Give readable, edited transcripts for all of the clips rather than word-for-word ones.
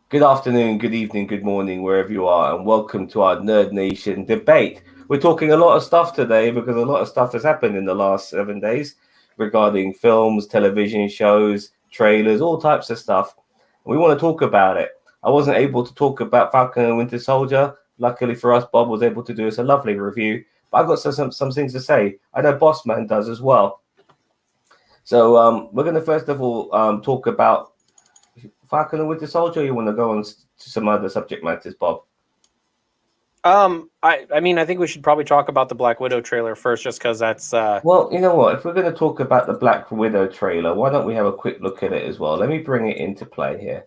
Good afternoon, good evening, good morning, wherever you are, and welcome to our Nerd Nation debate. We're talking a lot of stuff today because a lot of stuff has happened in the last 7 days regarding films, television shows, trailers, all types of stuff. We want to talk about it. I wasn't able to talk about Falcon and Winter Soldier. Luckily for us, Bob was able to do us a lovely review. But I've got some things to say. I know Bossman does as well. So we're going to first of all talk about Falcon and Winter Soldier. Or you want to go on to some other subject matters, Bob? I mean, I think we should probably talk about the Black Widow trailer first, just because that's. Well, you know what? If we're going to talk about the Black Widow trailer, why don't we have a quick look at it as well? Let me bring it into play here.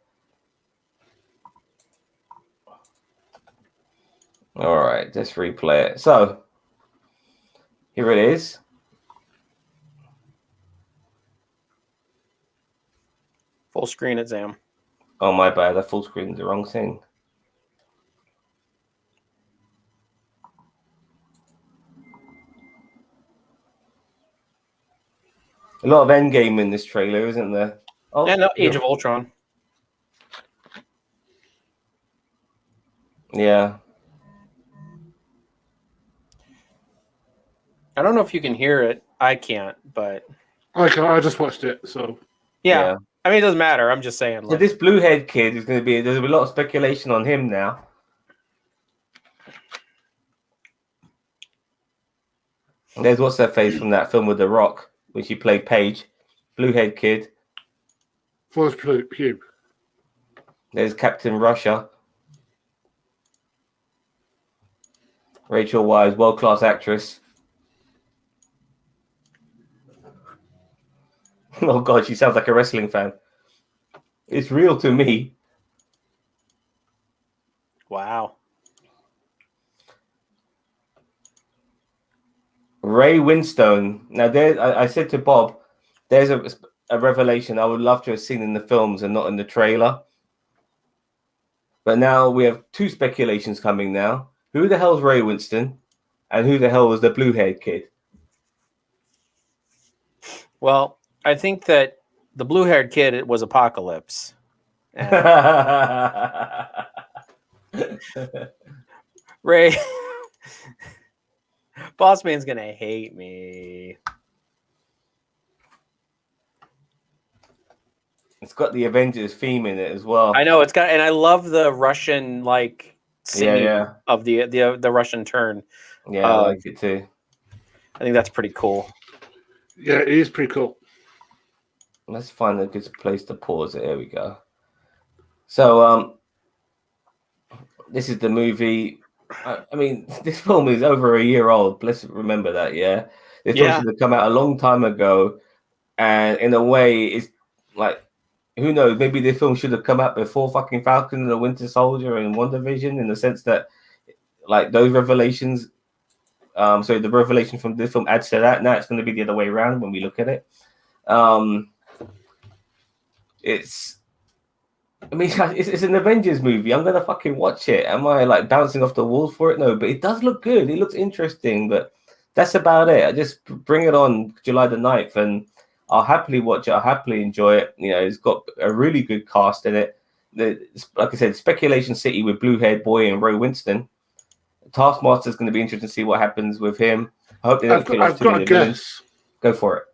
All right, let's replay it. So here it is. Full screen exam. Oh, my bad. I full screened the wrong thing. A lot of Endgame in this trailer, isn't there? Oh, yeah, no, Age of Ultron. Yeah. I don't know if you can hear it. I can't, but I can. I just watched it, so yeah. I mean, it doesn't matter. I'm just saying. So this blue-haired kid is going to be. There's a lot of speculation on him now. There's what's her face from that film with The Rock, when she played Paige, blue-haired kid. Florence Pugh. There's Captain Russia. Rachel Weisz, world-class actress. Oh God, she sounds like a wrestling fan. It's real to me. Wow. Ray Winstone. Now, there, I said to Bob, there's a revelation I would love to have seen in the films and not in the trailer. But now we have two speculations coming now. Who the hell's Ray Winstone? And who the hell was the blue-haired kid? Well, I think that the blue-haired kid, it was Apocalypse. Ray... Bossman's gonna hate me. It's got the Avengers theme in it as well. I know it's got, and I love the Russian singing of the Russian turn. Yeah, I like it too. I think that's pretty cool. Yeah, it is pretty cool. Let's find a good place to pause it. Here we go. So, this is the movie. I mean, this film is over a year old. Let's remember that, yeah? This film should have come out a long time ago. And in a way, it's like, who knows? Maybe this film should have come out before fucking Falcon and the Winter Soldier and WandaVision, in the sense that, like, those revelations, the revelation from this film adds to that. Now it's going to be the other way around when we look at it. It's an Avengers movie. I'm gonna fucking watch it. Am I like bouncing off the walls for it? No, but it does look good. It looks interesting, but that's about it. I just bring it on July the 9th and I'll happily watch it. I'll happily enjoy it. You know, it's got a really good cast in it. Like I said, Speculation City with blue-haired boy and Ray Winstone. Taskmaster's going to be interesting to see what happens with him. I hope they don't kill off too many villains. Go for it.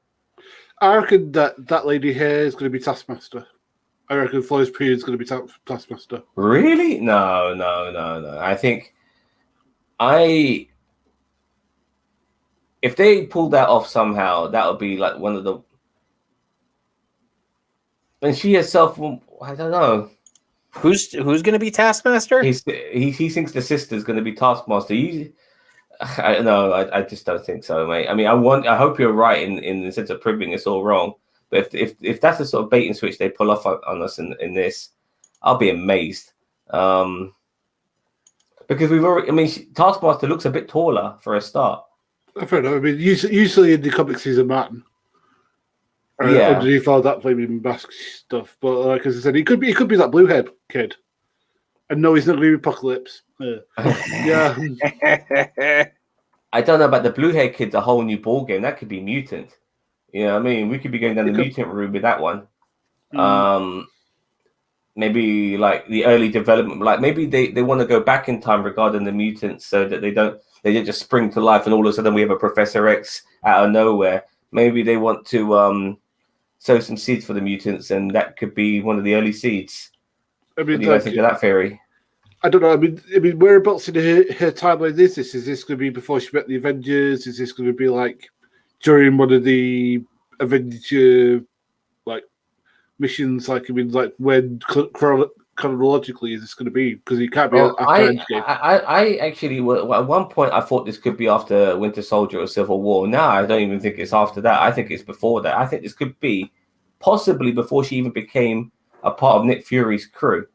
I reckon that lady here is going to be Taskmaster. I reckon Florence Pugh is going to be Taskmaster. Really? No. I think if they pull that off somehow, that would be like one of the. And she herself, I don't know. Who's going to be Taskmaster? He thinks the sister's going to be Taskmaster. I don't know. I just don't think so, mate. I mean, I hope you're right in the sense of proving it's all wrong. But if that's the sort of bait and switch they pull off on us in this, I'll be amazed. Because we've already, I mean, Taskmaster looks a bit taller for a start. Fair enough. I mean, usually in the comics he's a man. Underneath all that flaming mask stuff, but like as I said, he could be that blue-haired kid. And no, he's not going to be Apocalypse. Yeah. I don't know about the blue-haired kid's a whole new ball game. That could be mutant. You know what I mean? We could be going down the mutant route with that one. maybe like the early development, like maybe they want to go back in time regarding the mutants so that they don't just spring to life and all of a sudden we have a Professor X out of nowhere. Maybe they want to sow some seeds for the mutants, and that could be one of the early seeds. I mean, what do you guys think of that theory? I don't know. I mean, whereabouts in her timeline is this? Is this going to be before she met the Avengers? Is this going to be like during one of the Avenger like missions? Like, I mean, like when chronologically is this going to be? Because it can't be after Endgame. I actually, at one point, I thought this could be after Winter Soldier or Civil War. Now I don't even think it's after that. I think it's before that. I think this could be possibly before she even became a part of Nick Fury's crew.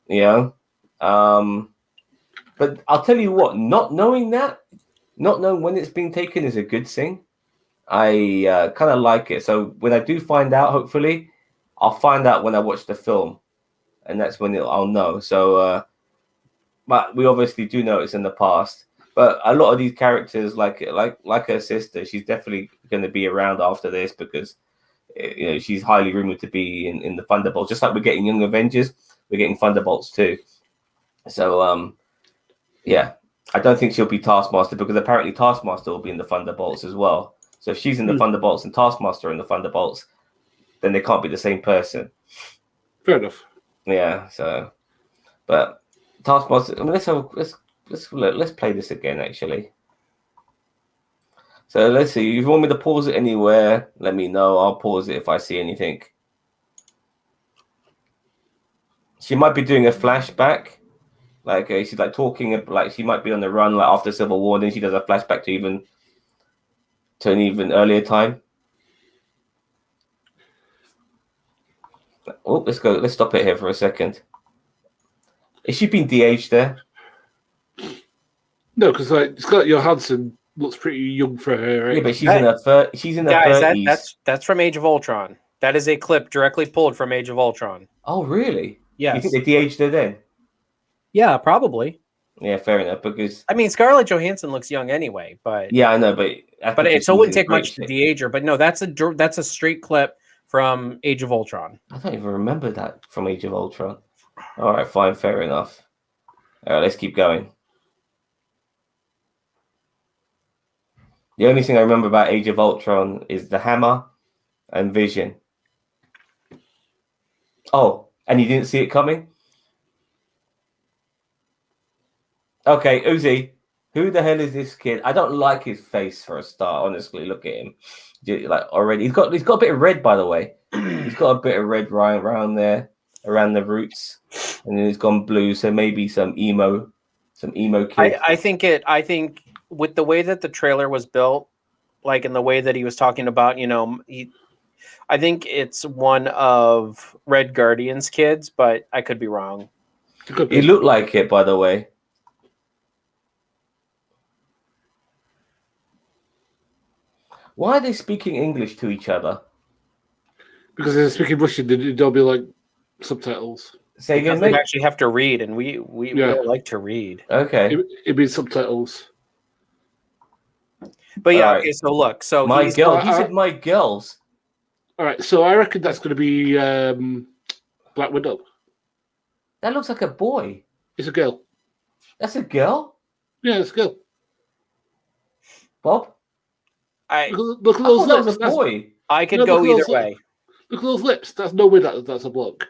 You know? But I'll tell you what, not knowing when it's being taken is a good thing. I kind of like it. So when I do find out, hopefully, I'll find out when I watch the film, and that's when I'll know. So, but we obviously do know it's in the past. But a lot of these characters, like her sister, she's definitely going to be around after this because she's highly rumored to be in the Thunderbolts. Just like we're getting Young Avengers, we're getting Thunderbolts too. So, yeah, I don't think she'll be Taskmaster because apparently Taskmaster will be in the Thunderbolts as well. So if she's in the Thunderbolts and Taskmaster are in the Thunderbolts, then they can't be the same person. Fair enough. Yeah. So, but Taskmaster. I mean, let's play this again. Actually. So let's see. If you want me to pause it anywhere, let me know. I'll pause it if I see anything. She might be doing a flashback. Like she's like talking, like she might be on the run, like after Civil War, and then she does a flashback to an even earlier time. Oh, let's go. Let's stop it here for a second. Is she being de-aged there? No, because like Scarlett Johansson looks pretty young for her. Right? Yeah, but she's in her 30s. That's from Age of Ultron. That is a clip directly pulled from Age of Ultron. Oh, really? Yes. You think they de-aged her then? Yeah, probably. Yeah, fair enough. Because I mean, Scarlett Johansson looks young anyway, but yeah, I know, but it wouldn't take much to de-age her. But no, that's a straight clip from Age of Ultron. I don't even remember that from Age of Ultron. All right, fine, fair enough. All right, let's keep going. The only thing I remember about Age of Ultron is the hammer and Vision. Oh, and you didn't see it coming? Okay, Uzi, who the hell is this kid? I don't like his face for a start. Honestly, look at him. Like already, he's got a bit of red, by the way. He's got a bit of red right around there, around the roots, and then he's gone blue. So maybe some emo kid. I think with the way that the trailer was built, like in the way that he was talking about, I think it's one of Red Guardian's kids, but I could be wrong. He looked like it, by the way. Why are they speaking English to each other? Because they're speaking Russian, there'll be like subtitles. Say again, they actually have to read, and we don't like to read. Okay, it means subtitles. But yeah, okay. So look, so my girl. He said my girls. All right, so I reckon that's going to be Black Widow. That looks like a boy. It's a girl. That's a girl. Yeah, it's a girl. Bob. Look at those lips. That was a boy. I could go either way. Look at those lips. That's no way that's a bloke.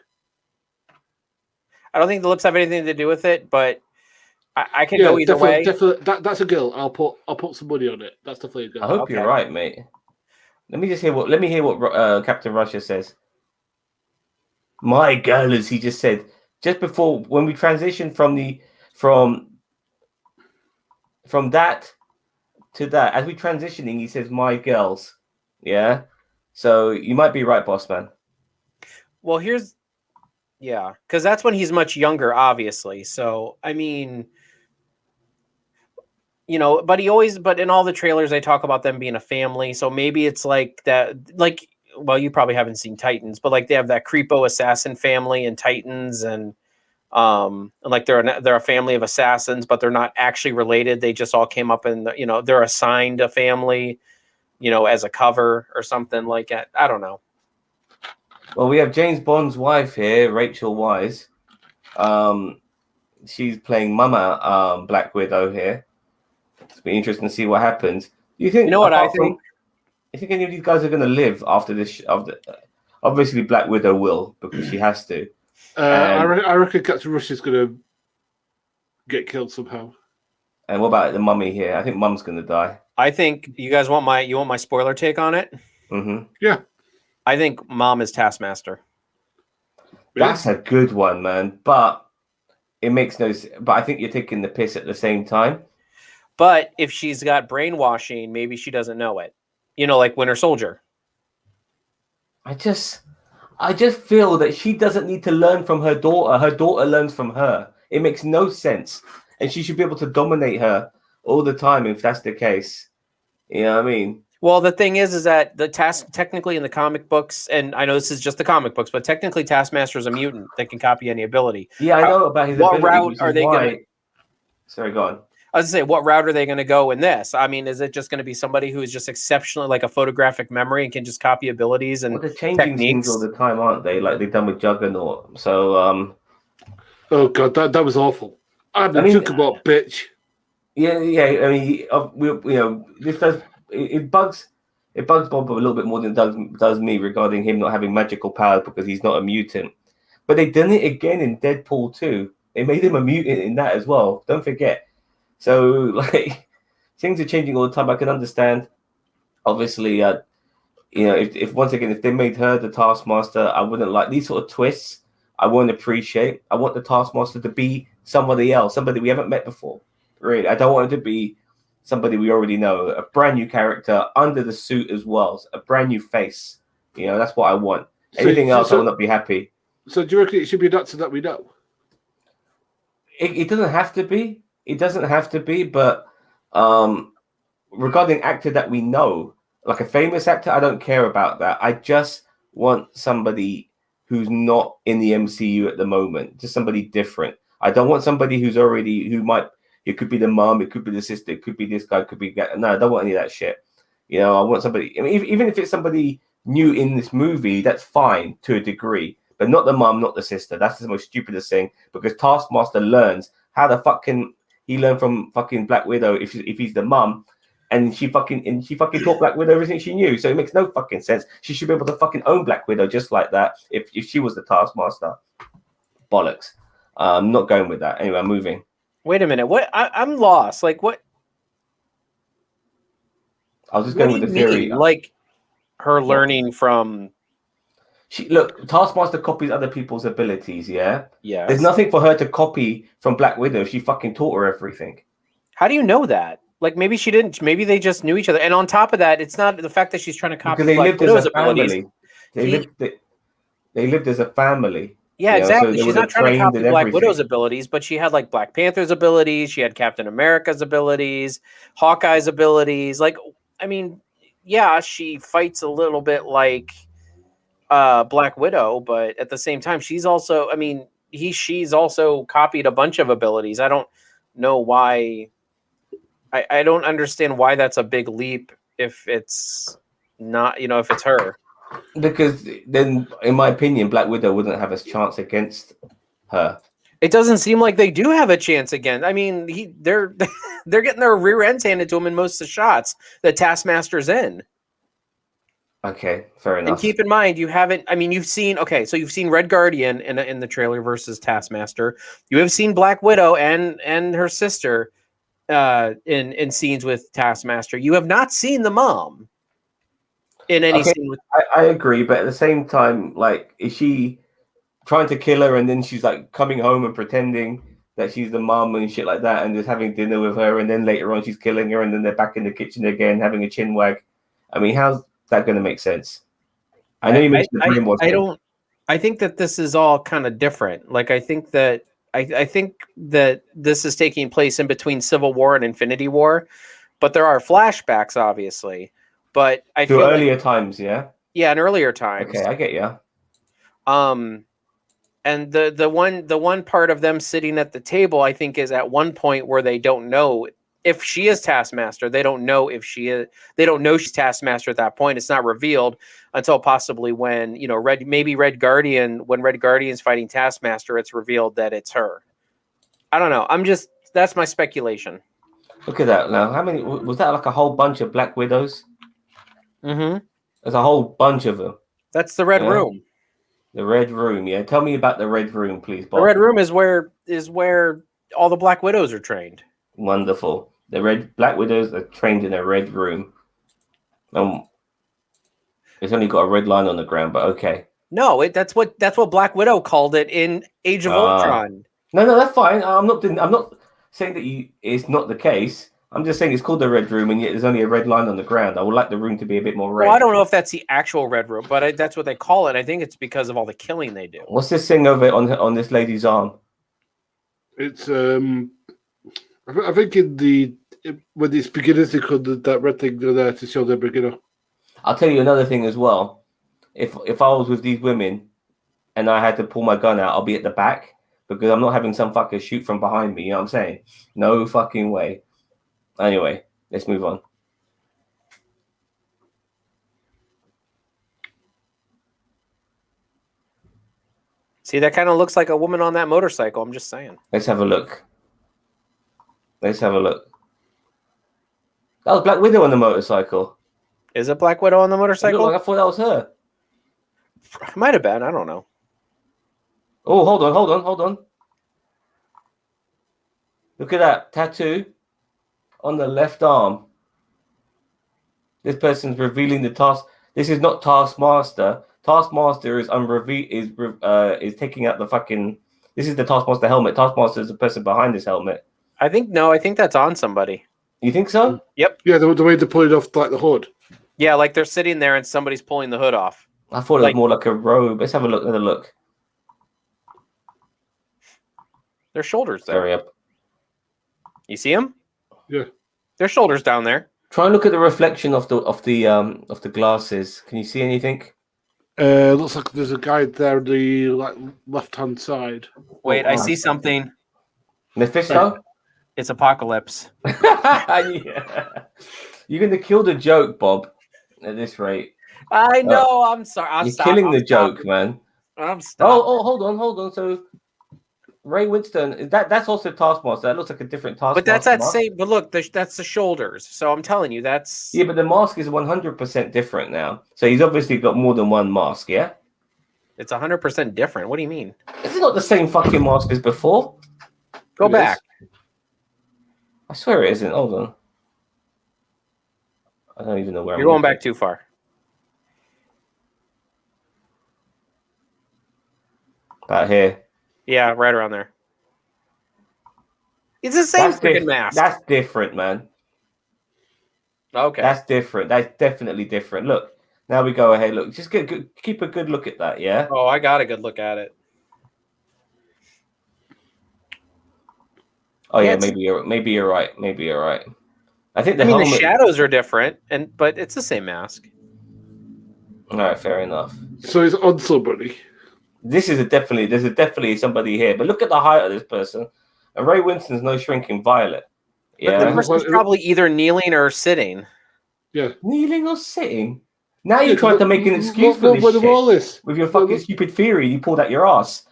I don't think the lips have anything to do with it, but I can go either way. Definitely, that's a girl. I'll put some money on it. That's definitely a girl. I hope you're right, mate. Let me hear what Captain Russia says. My girl, as he just said, just before when we transition from that to that, as we transitioning, he says my girls. Yeah. So you might be right, boss man. Well, because that's when he's much younger, obviously. So I mean, but in all the trailers they talk about them being a family. So maybe it's like that, like, well, you probably haven't seen Titans, but like they have that creepo assassin family in Titans, and like they're a family of assassins, but they're not actually related. They just all came up in they're assigned a family, as a cover or something like that. I don't know. Well, we have James Bond's wife here, Rachel Weisz. She's playing Mama Black Widow here. It's be interesting to see what happens. Do you think? You know what I think? You think any of these guys are going to live after this? Obviously, Black Widow will because she has to. I reckon Captain Russia's going to get killed somehow. And what about the mummy here? I think Mum's going to die. I think you guys want my spoiler take on it. Mm-hmm. Yeah, I think Mom is Taskmaster. That's a good one, man. But it makes no sense. But I think you're taking the piss at the same time. But if she's got brainwashing, maybe she doesn't know it. You know, like Winter Soldier. I just feel that she doesn't need to learn from her daughter. Her daughter learns from her. It makes no sense. And she should be able to dominate her all the time if that's the case. You know what I mean? Well, the thing is that the technically in the comic books, and I know this is just the comic books, but technically Taskmaster is a mutant that can copy any ability. Yeah, I know about his what abilities. Route are they going to... Sorry, go on. I was going to say, what route are they going to go in this? I mean, is it just going to be somebody who is just exceptionally like a photographic memory and can just copy abilities and they're changing things all the time, aren't they? Like they've done with Juggernaut. So, oh god, that was awful. I mean, Juggernaut, bitch. Yeah. I mean, it bugs Bob a little bit more than it does me regarding him not having magical powers because he's not a mutant. But they've done it again in Deadpool 2. They made him a mutant in that as well. Don't forget. So, like, things are changing all the time. I can understand. Obviously, if once again, if they made her the Taskmaster, I wouldn't like these sort of twists. I won't appreciate. I want the Taskmaster to be somebody else, somebody we haven't met before. Really, I don't want it to be somebody we already know, a brand new character under the suit as well, a brand new face. You know, that's what I want. Anything else, I will not be happy. So, do you reckon it should be a doctor that we know? It doesn't have to be. It doesn't have to be, but regarding actor that we know, like a famous actor, I don't care about that. I just want somebody who's not in the MCU at the moment, just somebody different. I don't want somebody it could be the mom, it could be the sister, it could be this guy, it could be that. No, I don't want any of that shit. You know, I want somebody, I mean, even if it's somebody new in this movie, that's fine to a degree, but not the mom, not the sister. That's the most stupidest thing because Taskmaster learns how the fuck can he learn from fucking Black Widow if he's the mum, and she fucking taught Black Widow everything she knew. So it makes no fucking sense. She should be able to fucking own Black Widow just like that if she was the Taskmaster. Bollocks. I'm not going with that. Anyway, I'm moving. Wait a minute. What? I'm lost. Like what? I was just going with the theory. Like her learning from. Taskmaster copies other people's abilities, yeah? Yeah. There's nothing for her to copy from Black Widow. She fucking taught her everything. How do you know that? Like, maybe she didn't. Maybe they just knew each other. And on top of that, it's not the fact that she's trying to copy Black Widow's abilities. They lived as a family. Yeah, exactly. So she's not trying to copy Black Widow's abilities, but she had, like, Black Panther's abilities. She had Captain America's abilities, Hawkeye's abilities. Like, I mean, yeah, she fights a little bit like Black Widow, but at the same time, she's also, I mean, she's also copied a bunch of abilities. I don't know why. I don't understand why that's a big leap if it's not, if it's her. Because then, in my opinion, Black Widow wouldn't have a chance against her. It doesn't seem like they do have a chance again. I mean, they're getting their rear ends handed to them in most of the shots that Taskmaster's in. Okay, fair enough. And keep in mind, you've seen Red Guardian in the trailer versus Taskmaster. You have seen Black Widow and her sister in scenes with Taskmaster. You have not seen the mom in any scene with. I agree, but at the same time, like, is she trying to kill her and then she's like coming home and pretending that she's the mom and shit like that and just having dinner with her and then later on she's killing her and then they're back in the kitchen again having a chin wag? I mean, how's that going to make sense? I know you mentioned the brainwashing. I think that this is all kind of different. Like, I think that this is taking place in between Civil War and Infinity War, but there are flashbacks, obviously. But I feel earlier times, yeah. Yeah, in earlier times. Okay, I get you. And the one part of them sitting at the table, I think, is at one point where they don't know if she is Taskmaster, they don't know if she is. They don't know she's Taskmaster at that point. It's not revealed until possibly when Red Guardian, when Red Guardian's fighting Taskmaster, it's revealed that it's her. I don't know. That's my speculation. Look at that. Now, how many was that? Like a whole bunch of Black Widows? Mm-hmm. There's a whole bunch of them. That's the Red Room. The Red Room. Yeah. Tell me about the Red Room, please, Bob. The Red Room is where all the Black Widows are trained. Wonderful. The Black Widows are trained in a red room. It's only got a red line on the ground, but okay. No, that's what Black Widow called it in Age of Ultron. No, that's fine. I'm not saying that it's not the case. I'm just saying it's called the Red Room, and yet there's only a red line on the ground. I would like the room to be a bit more red. Well, I don't know if that's the actual Red Room, but that's what they call it. I think it's because of all the killing they do. What's this thing over on this lady's arm? It's I think when it's beginners, they call that red thing there to show they're beginner. I'll tell you another thing as well. If I was with these women and I had to pull my gun out, I'll be at the back because I'm not having some fucker shoot from behind me. You know what I'm saying? No fucking way. Anyway, let's move on. See, that kind of looks like a woman on that motorcycle. I'm just saying. Let's have a look. That was Black Widow on the motorcycle. Is it Black Widow on the motorcycle? I thought that was her. Might have been. I don't know. Oh, hold on. Look at that tattoo on the left arm. This person's revealing the task. This is not Taskmaster. Taskmaster is taking out the fucking. This is the Taskmaster helmet. Taskmaster is the person behind this helmet. I think that's on somebody. You think so? Yep. Yeah, the way they pull it off like the hood. Yeah, like they're sitting there and somebody's pulling the hood off. I thought it was more like a robe. Let's have a look. Another look. Their shoulders there. Sorry, up. You see them? Yeah. Their shoulders down there. Try and look at the reflection of the glasses. Can you see anything? Looks like there's a guy there on the left-hand side. Wait, I see something. Mephisto? It's Apocalypse. Yeah. You're gonna kill the joke, Bob. At this rate, I know. I'm sorry. You're killing the joke, man. I'm stopping. Oh, hold on. So Ray Winston, that's also Taskmaster. That looks like a different Taskmaster. But that's that same. But look, that's the shoulders. So I'm telling you, that's. Yeah, but the mask is 100% different now. So he's obviously got more than one mask. Yeah. It's 100% different. What do you mean? Is it not the same fucking mask as before? Go back. I swear it isn't. Hold on. I don't even know where You're going back too far. About here. Yeah, right around there. It's the same freaking mask. That's different, man. Okay. That's different. That's definitely different. Look, now we go ahead. Look, just keep a good look at that, yeah? Oh, I got a good look at it. Oh yeah, maybe you're right. I think the shadows are different, but it's the same mask. All right, fair enough. So he's on somebody. There's definitely somebody here, but look at the height of this person. And Ray Winston's no shrinking violet. Yeah, but the person's probably either kneeling or sitting. Yeah, kneeling or sitting. Now you're trying to make an excuse for this shit. With your fucking stupid theory you pulled out your ass.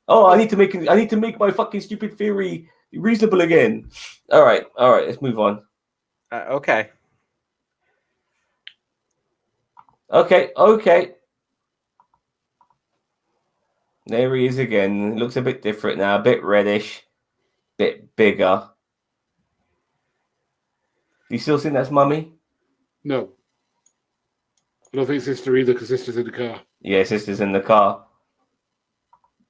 Oh, I need to make my fucking stupid theory reasonable again. All right, let's move on. Okay. There he is again. Looks a bit different now, a bit reddish, bit bigger. You still think that's Mummy? No. I don't think Sister either, because Sister's in the car. Yeah, Sister's in the car.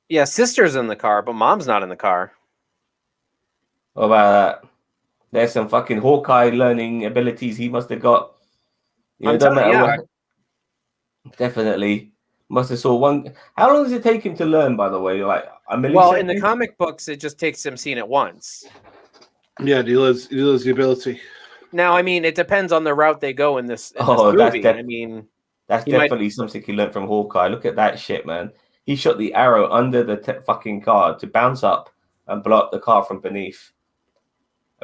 Yeah, Sister's in the car, but Mom's not in the car. What about that? There's some fucking Hawkeye learning abilities he must have got. Definitely. Must have saw one. How long does it take him to learn, by the way? Like a millisecond? Well, in the comic books, it just takes him seeing it once. Yeah, he learns the ability. Now, I mean, it depends on the route they go in this movie. That's definitely something he learned from Hawkeye. Look at that shit, man. He shot the arrow under the fucking car to bounce up and blow up the car from beneath.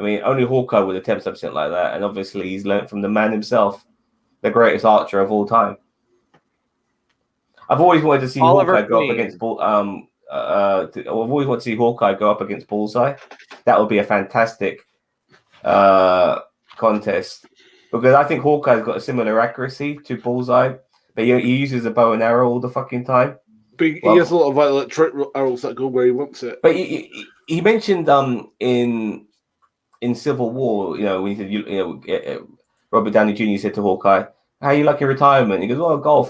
I mean, only Hawkeye would attempt something like that, and obviously he's learned from the man himself, the greatest archer of all time. I've always wanted to see Oliver Hawkeye go up Queen. against I've always wanted to see Hawkeye go up against Bullseye. That would be a fantastic contest, because I think Hawkeye's got a similar accuracy to Bullseye, but he uses a bow and arrow all the fucking time. But he has a lot of electric arrows that go where he wants it. But he mentioned in Civil War, when he said Robert Downey Jr. said to Hawkeye, "How you like your retirement?" He goes, "Well, golf,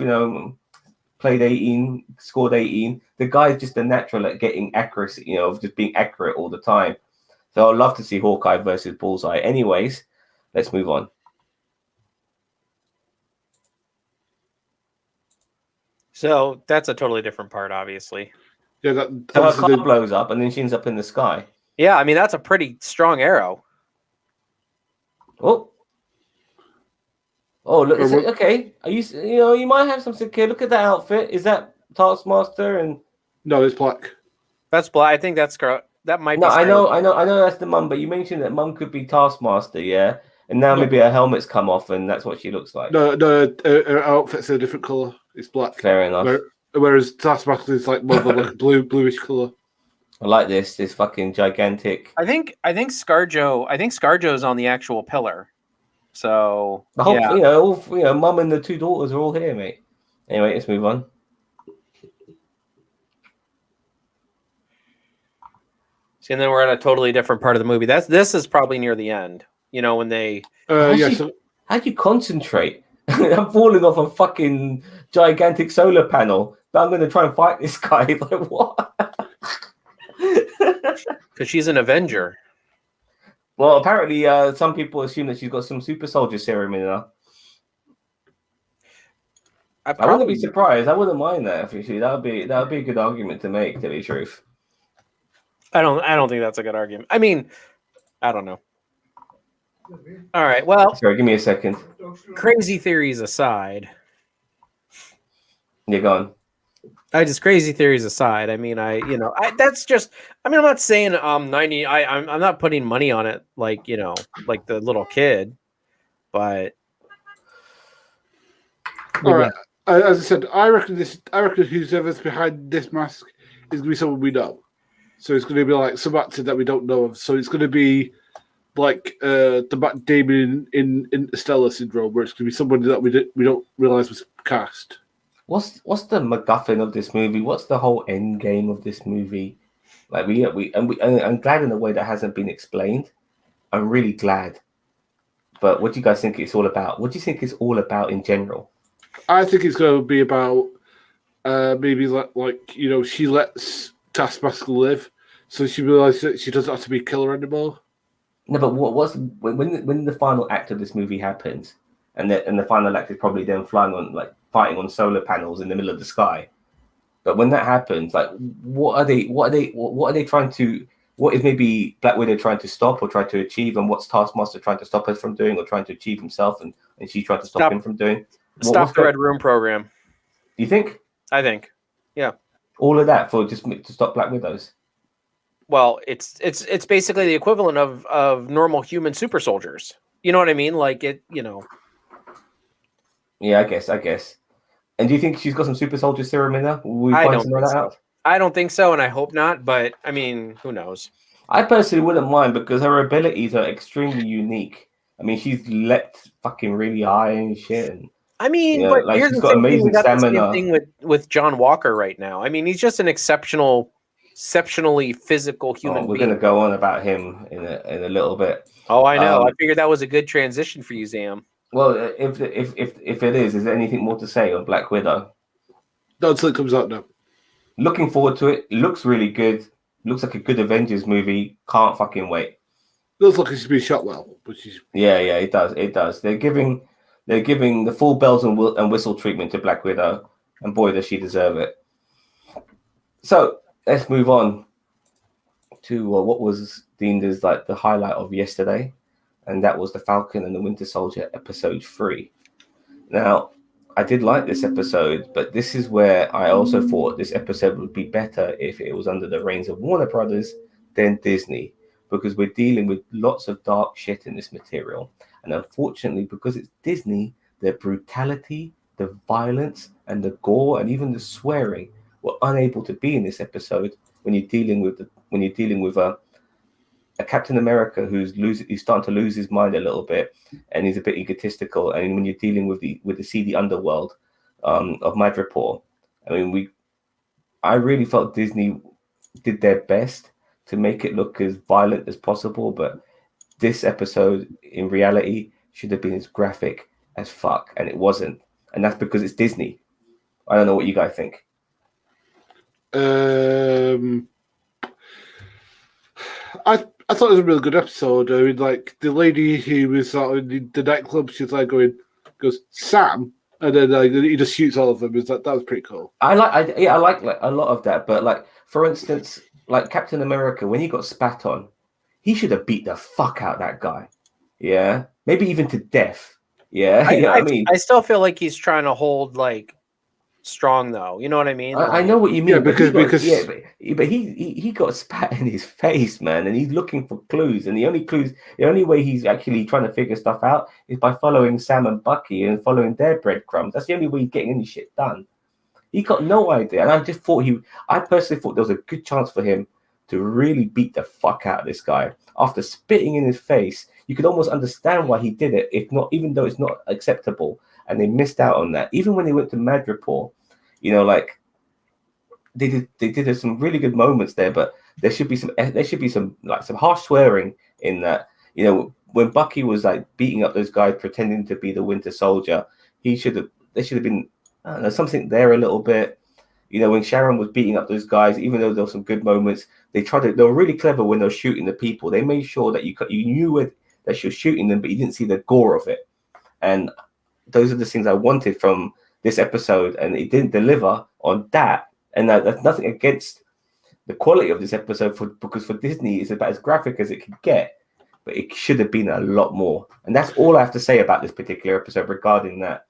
played 18, scored 18." The guy's just a natural at getting accuracy, of just being accurate all the time. So I'd love to see Hawkeye versus Bullseye. Anyways, let's move on. So that's a totally different part, obviously. Yeah, So her car blows up, and then she ends up in the sky. Yeah, I mean, that's a pretty strong arrow. Oh, look, okay. Are you might have something here. Look at that outfit. Is that Taskmaster? And no, it's black. That's black. I think that's that might be. No, I know that's the mum, but you mentioned that mum could be Taskmaster, yeah? And now maybe her helmet's come off and that's what she looks like. No, her outfit's a different colour. It's black. Fair enough. Whereas Taskmaster is like more of a bluish colour. I like this fucking gigantic. I think ScarJo's on the actual pillar. So the whole, mum and the two daughters are all here, mate. Anyway, let's move on. See, and then we're at a totally different part of the movie. This is probably near the end. When they how do you concentrate? I'm falling off a fucking gigantic solar panel, but I'm going to try and fight this guy. Like what? Because she's an Avenger. Well, apparently, some people assume that she's got some super soldier serum in her. I wouldn't be surprised. I wouldn't mind that. Actually, that would be a good argument to make. To tell you the truth, I don't think that's a good argument. I mean, I don't know. All right. Well, sorry. Give me a second. Crazy theories aside. You're gone. Crazy theories aside. I mean, that's just. I mean, I'm not saying 90. I'm not putting money on it, like like the little kid, but. All right. As I said, I reckon whoever's behind this mask is going to be someone we know. So it's going to be like some actor that we don't know of. So it's going to be like the Matt Damon in Interstellar syndrome, where it's going to be somebody that we don't realize was cast. What's the MacGuffin of this movie? What's the whole end game of this movie? Like I'm glad in a way that hasn't been explained. I'm really glad. But what do you guys think it's all about? What do you think it's all about in general? I think it's going to be about maybe like she lets Taskmaster live, so she realizes that she doesn't have to be a killer anymore. No, but when the final act of this movie happens, and the final act is probably them fighting on solar panels in the middle of the sky. But when that happens, like what are they trying to? What is maybe Black Widow trying to stop or try to achieve, and what's Taskmaster trying to stop us from doing or trying to achieve himself, and she's trying to stop him from doing? Stop the Red Room program. Do you think? I think, yeah. All of that for just to stop Black Widows. Well, it's basically the equivalent of normal human super soldiers. You know what I mean? Like it, Yeah, I guess. And do you think she's got some super soldier serum in her? Will we find some of that out? I don't think so, and I hope not. But I mean, who knows? I personally wouldn't mind because her abilities are extremely unique. I mean, she's leapt fucking really high and shit. And, I mean, but like here's she's the got thing, amazing we got stamina. the same thing with John Walker right now. I mean, he's just an exceptionally physical human We're being. going to go on about him in a little bit. Oh, I know. I figured that was a good transition for you, Zam. Well, if it is there anything more to say on Black Widow? Not until it comes out now. Looking forward to it. It looks really good. Looks like a good Avengers movie. Can't fucking wait. Looks like it's been shot well, which is yeah, it does. They're giving the full bells and whistle treatment to Black Widow, and boy, does she deserve it. So let's move on to what was deemed as like the highlight of yesterday, and that was the Falcon and the Winter Soldier episode 3. Now, I did like this episode, but this is where I also thought this episode would be better if it was under the reins of Warner Brothers than Disney. because we're dealing with lots of dark shit in this material. And unfortunately, because it's Disney, the brutality, the violence, and the gore, and even the swearing were unable to be in this episode when you're dealing with a Captain America who's starting to lose his mind a little bit, and he's a bit egotistical. And when you're dealing with the seedy underworld of Madripoor, I really felt Disney did their best to make it look as violent as possible, but this episode in reality should have been as graphic as fuck, and it wasn't. And that's because it's Disney. I don't know what you guys think. I thought it was a really good episode. I mean, like the lady who was in the nightclub, she's like goes Sam, and then he just shoots all of them. That was pretty cool. I like a lot of that, but like for instance, like Captain America, when he got spat on, he should have beat the fuck out that guy. Yeah, maybe even to death. Yeah, I mean, I still feel like he's trying to hold like strong though. You know what I mean? I know what you mean. Yeah, but he got spat in his face, man, and he's looking for clues. And the only way he's actually trying to figure stuff out is by following Sam and Bucky and following their breadcrumbs. That's the only way he's getting any shit done. He got no idea, and I personally thought there was a good chance for him to really beat the fuck out of this guy after spitting in his face. You could almost understand why he did it, even though it's not acceptable. And they missed out on that. Even when they went to Madripoor, like they did some really good moments there, but there should be some harsh swearing in that. When Bucky was like beating up those guys pretending to be the Winter Soldier, there should have been something there a little bit. When Sharon was beating up those guys, even though there were some good moments, they were really clever when they were shooting the people. They made sure that you knew that she was shooting them, but you didn't see the gore of it. And those are the things I wanted from this episode, and it didn't deliver on that. And that's nothing against the quality of this episode, because for Disney, it's about as graphic as it could get, but it should have been a lot more. And that's all I have to say about this particular episode regarding that.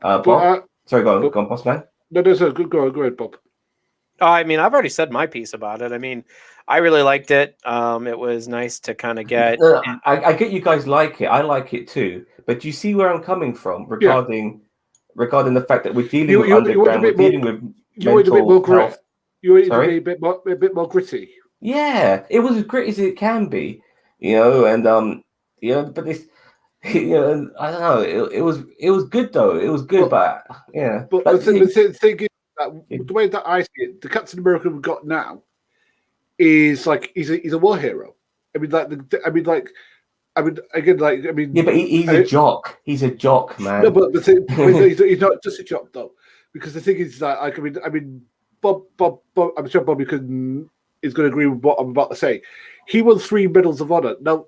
Bob? Sorry, go on, boss man. No, go ahead, Bob. I mean, I've already said my piece about it. I mean, I really liked it. It was nice to kind of get. I get you guys like it. I like it too. But do you see where I'm coming from regarding the fact that we're dealing with underground, we're dealing with mental health. You want it to be a bit more gritty. Yeah, it was as gritty as it can be, and but this, I don't know. It was good though. It was good, but yeah. But the thing is that the way that I see it, the Captain America we've got now is like he's a war hero. Yeah, but he's a jock. He's a jock, man. No, but the thing, he's not just a jock though, because the thing is that Bob, I'm sure Bob is going to agree with what I'm about to say. He won 3 medals of honor. Now,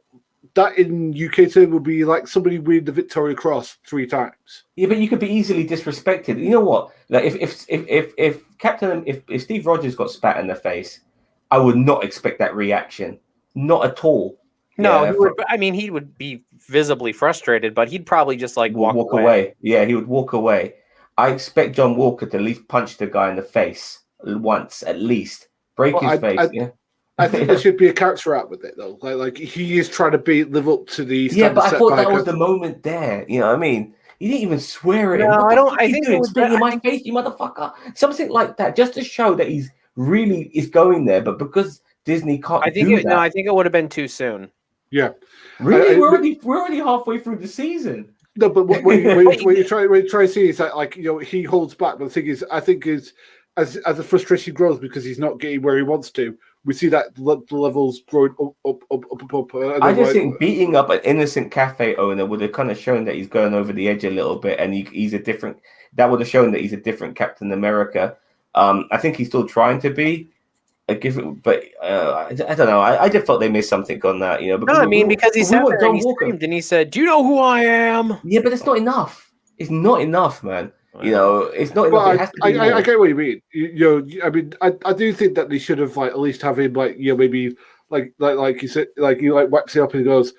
that in UK term would be like somebody winning the Victoria Cross 3 times. Yeah, but you could be easily disrespected. You know what? Like if Steve Rogers got spat in the face, I would not expect that reaction. Not at all. No, he would be visibly frustrated, but he'd probably just like walk away. Yeah, he would walk away. I expect John Walker to at least punch the guy in the face once, at least. Break his face. I think there should be a character out with it, though. Like he is trying to live up to the standard. Yeah, but I thought that was the moment there. You know what I mean? He didn't even swear at him. No, I don't. I think it was in my face, you motherfucker. Something like that, just to show that he's really is going there. But because Disney can't, I think it would have been too soon. Yeah, really, we're already halfway through the season. No, but what you try to see is that he holds back. But the thing is, I think is as the frustration grows because he's not getting where he wants to. We see that the levels growing up. I just think beating up an innocent cafe owner would have kind of shown that he's going over the edge a little bit, and he's a different. That would have shown that he's a different Captain America. I think he's still trying to be a different, but I don't know. I just felt they missed something on that, because he sat there and he screamed and he said, "Do you know who I am?" Yeah, but it's not enough. It's not enough, man. It's not enough. It has to be I get what you mean. I do think that they should have at least have him maybe like you said, he whacks it up and he goes,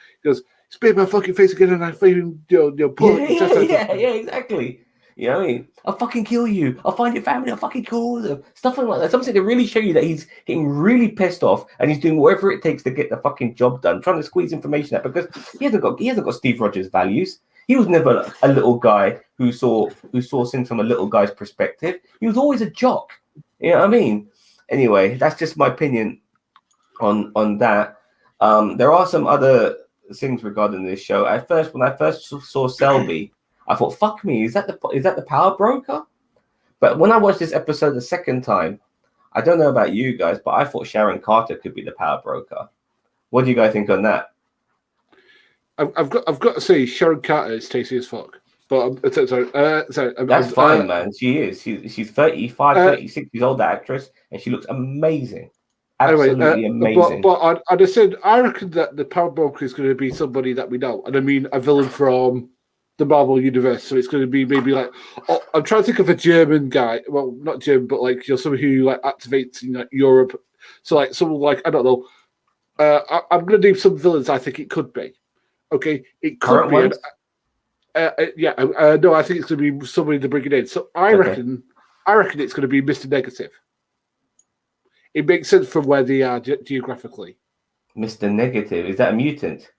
spit my fucking face again, and I fucking pull it. Yeah, exactly. You know what I mean? I'll fucking kill you. I'll find your family. I'll fucking kill them. Stuff like that. Something to really show you that he's getting really pissed off and he's doing whatever it takes to get the fucking job done, trying to squeeze information out because he hasn't got Steve Rogers' values. He was never a little guy who saw things from a little guy's perspective. He was always a jock. You know what I mean? Anyway, that's just my opinion on that. There are some other things regarding this show. When I first saw Selby, I thought, "Fuck me, is that the power broker?" But when I watched this episode the second time, I don't know about you guys, but I thought Sharon Carter could be the power broker. What do you guys think on that? I've got to say, Sharon Carter is tasty as fuck. But That's fine, man. She is. She's 35, 36 years old, the actress, and she looks amazing. Absolutely amazing. But I just said, I reckon that the power broker is going to be somebody that we know. And I mean, a villain from the Marvel universe. So it's going to be maybe like, I'm trying to think of a German guy. Well, not German, but like, someone who like activates in like Europe. So like someone like, I don't know. I'm going to name some villains I think it could be. Okay, it could be. No, I think it's going to be somebody to bring it in. So I reckon it's going to be Mr. Negative. It makes sense from where they are geographically. Mr. Negative, is that a mutant?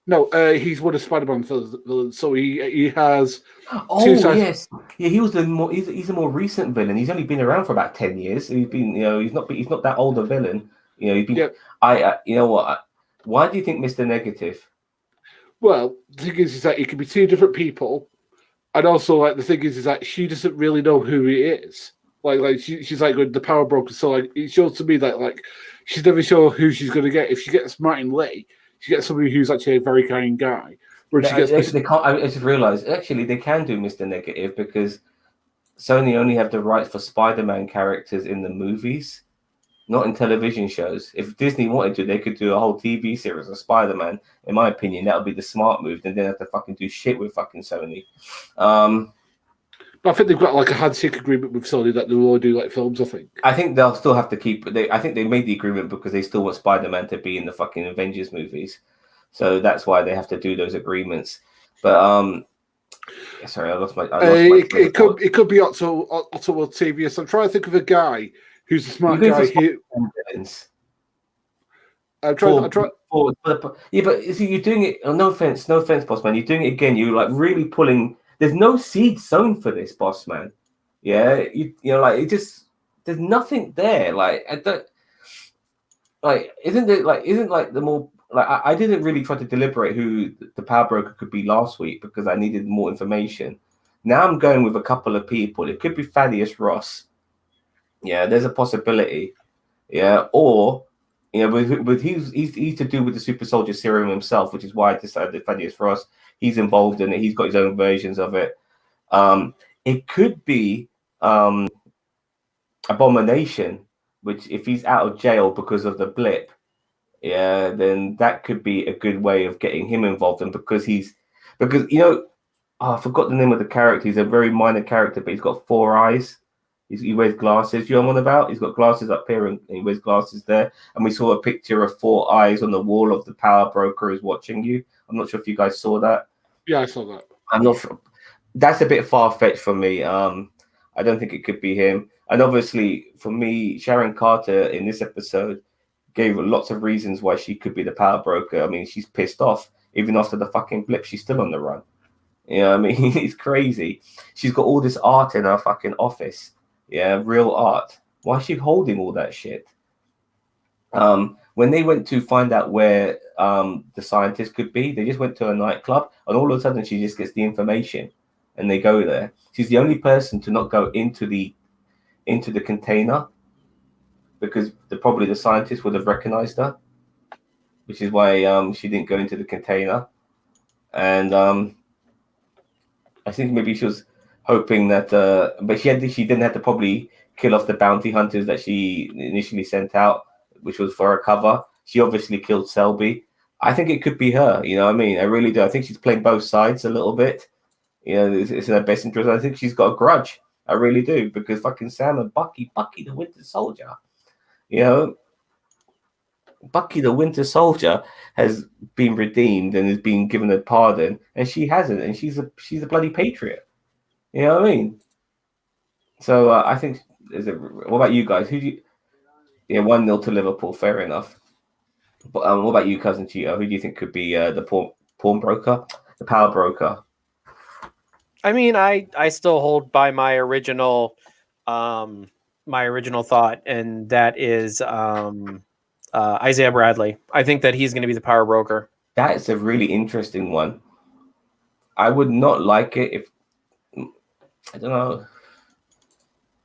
No, he's one of Spider-Man villains. So he has. Oh yes, yeah. He's a more recent villain. He's only been around for about 10 years. He's been, he's not that old a villain. He's been. Yeah. You know what? Why do you think Mr. Negative? Well, the thing is that it could be two different people, and also like the thing is that she doesn't really know who he is. Like she's like the power broker, so like it shows to me that like she's never sure who she's going to get. If she gets Martin Lee, she gets somebody who's actually a very kind guy. They can't. I just realized actually they can do Mr. Negative because Sony only have the rights for Spider-Man characters in the movies. Not in television shows. If Disney wanted to, they could do a whole TV series of Spider-Man. In my opinion, that would be the smart move. Then they have to fucking do shit with fucking Sony. But I think they've got like a handshake agreement with Sony that they'll all do like films. I think they'll still have to keep. I think they made the agreement because they still want Spider-Man to be in the fucking Avengers movies. So that's why they have to do those agreements. But sorry, I lost my. It could be Otto Octavius. I'm trying to think of a guy. Who's a smart guy? I'm trying. Yeah, but see, you're doing it. Oh, no offense, boss man. You're doing it again. You're like really pulling. There's no seed sown for this, boss man. Yeah, you know, like it just. There's nothing there. Like I don't. Like isn't the more like I didn't really try to deliberate who the power broker could be last week because I needed more information. Now I'm going with a couple of people. It could be Thaddeus Ross. Yeah, there's a possibility. Yeah, or with he's to do with the super soldier serum himself, which is why I decided Thaddeus Ross. He's involved in it. He's got his own versions of it. It could be Abomination, which if he's out of jail because of the blip, yeah, then that could be a good way of getting him involved. And because I forgot the name of the character. He's a very minor character, but he's got 4 eyes. He wears glasses. You know what I'm on about? He's got glasses up here and he wears glasses there. And we saw a picture of 4 eyes on the wall of the power broker who's watching you. I'm not sure if you guys saw that. Yeah, I saw that. I'm not sure. That's a bit far-fetched for me. I don't think it could be him. And obviously, for me, Sharon Carter in this episode gave lots of reasons why she could be the power broker. I mean, she's pissed off. Even after the fucking blip, she's still on the run. You know what I mean? It's crazy. She's got all this art in her fucking office. Yeah, real art. Why is she holding all that shit? When they went to find out where the scientist could be, they just went to a nightclub, and all of a sudden she just gets the information, and they go there. She's the only person to not go into the container because probably the scientist would have recognized her, which is why she didn't go into the container. And I think maybe she was hoping that, but she didn't have to probably kill off the bounty hunters that she initially sent out, which was for a cover. She obviously killed Selby. I think it could be her. You know what I mean? I really do. I think she's playing both sides a little bit. You know, it's in her best interest. I think she's got a grudge. I really do, because fucking Sam and Bucky the Winter Soldier, you know, Bucky the Winter Soldier has been redeemed and has been given a pardon, and she hasn't, and she's a bloody patriot. You know what I mean? So I think what about you guys? Who do you? Yeah, 1-0 to Liverpool. Fair enough. But what about you, cousin Cheeto? Who do you think could be the pawnbroker, the power broker? I mean, I still hold by my original thought, and that is Isaiah Bradley. I think that he's going to be the power broker. That is a really interesting one. I would not like it if, I don't know.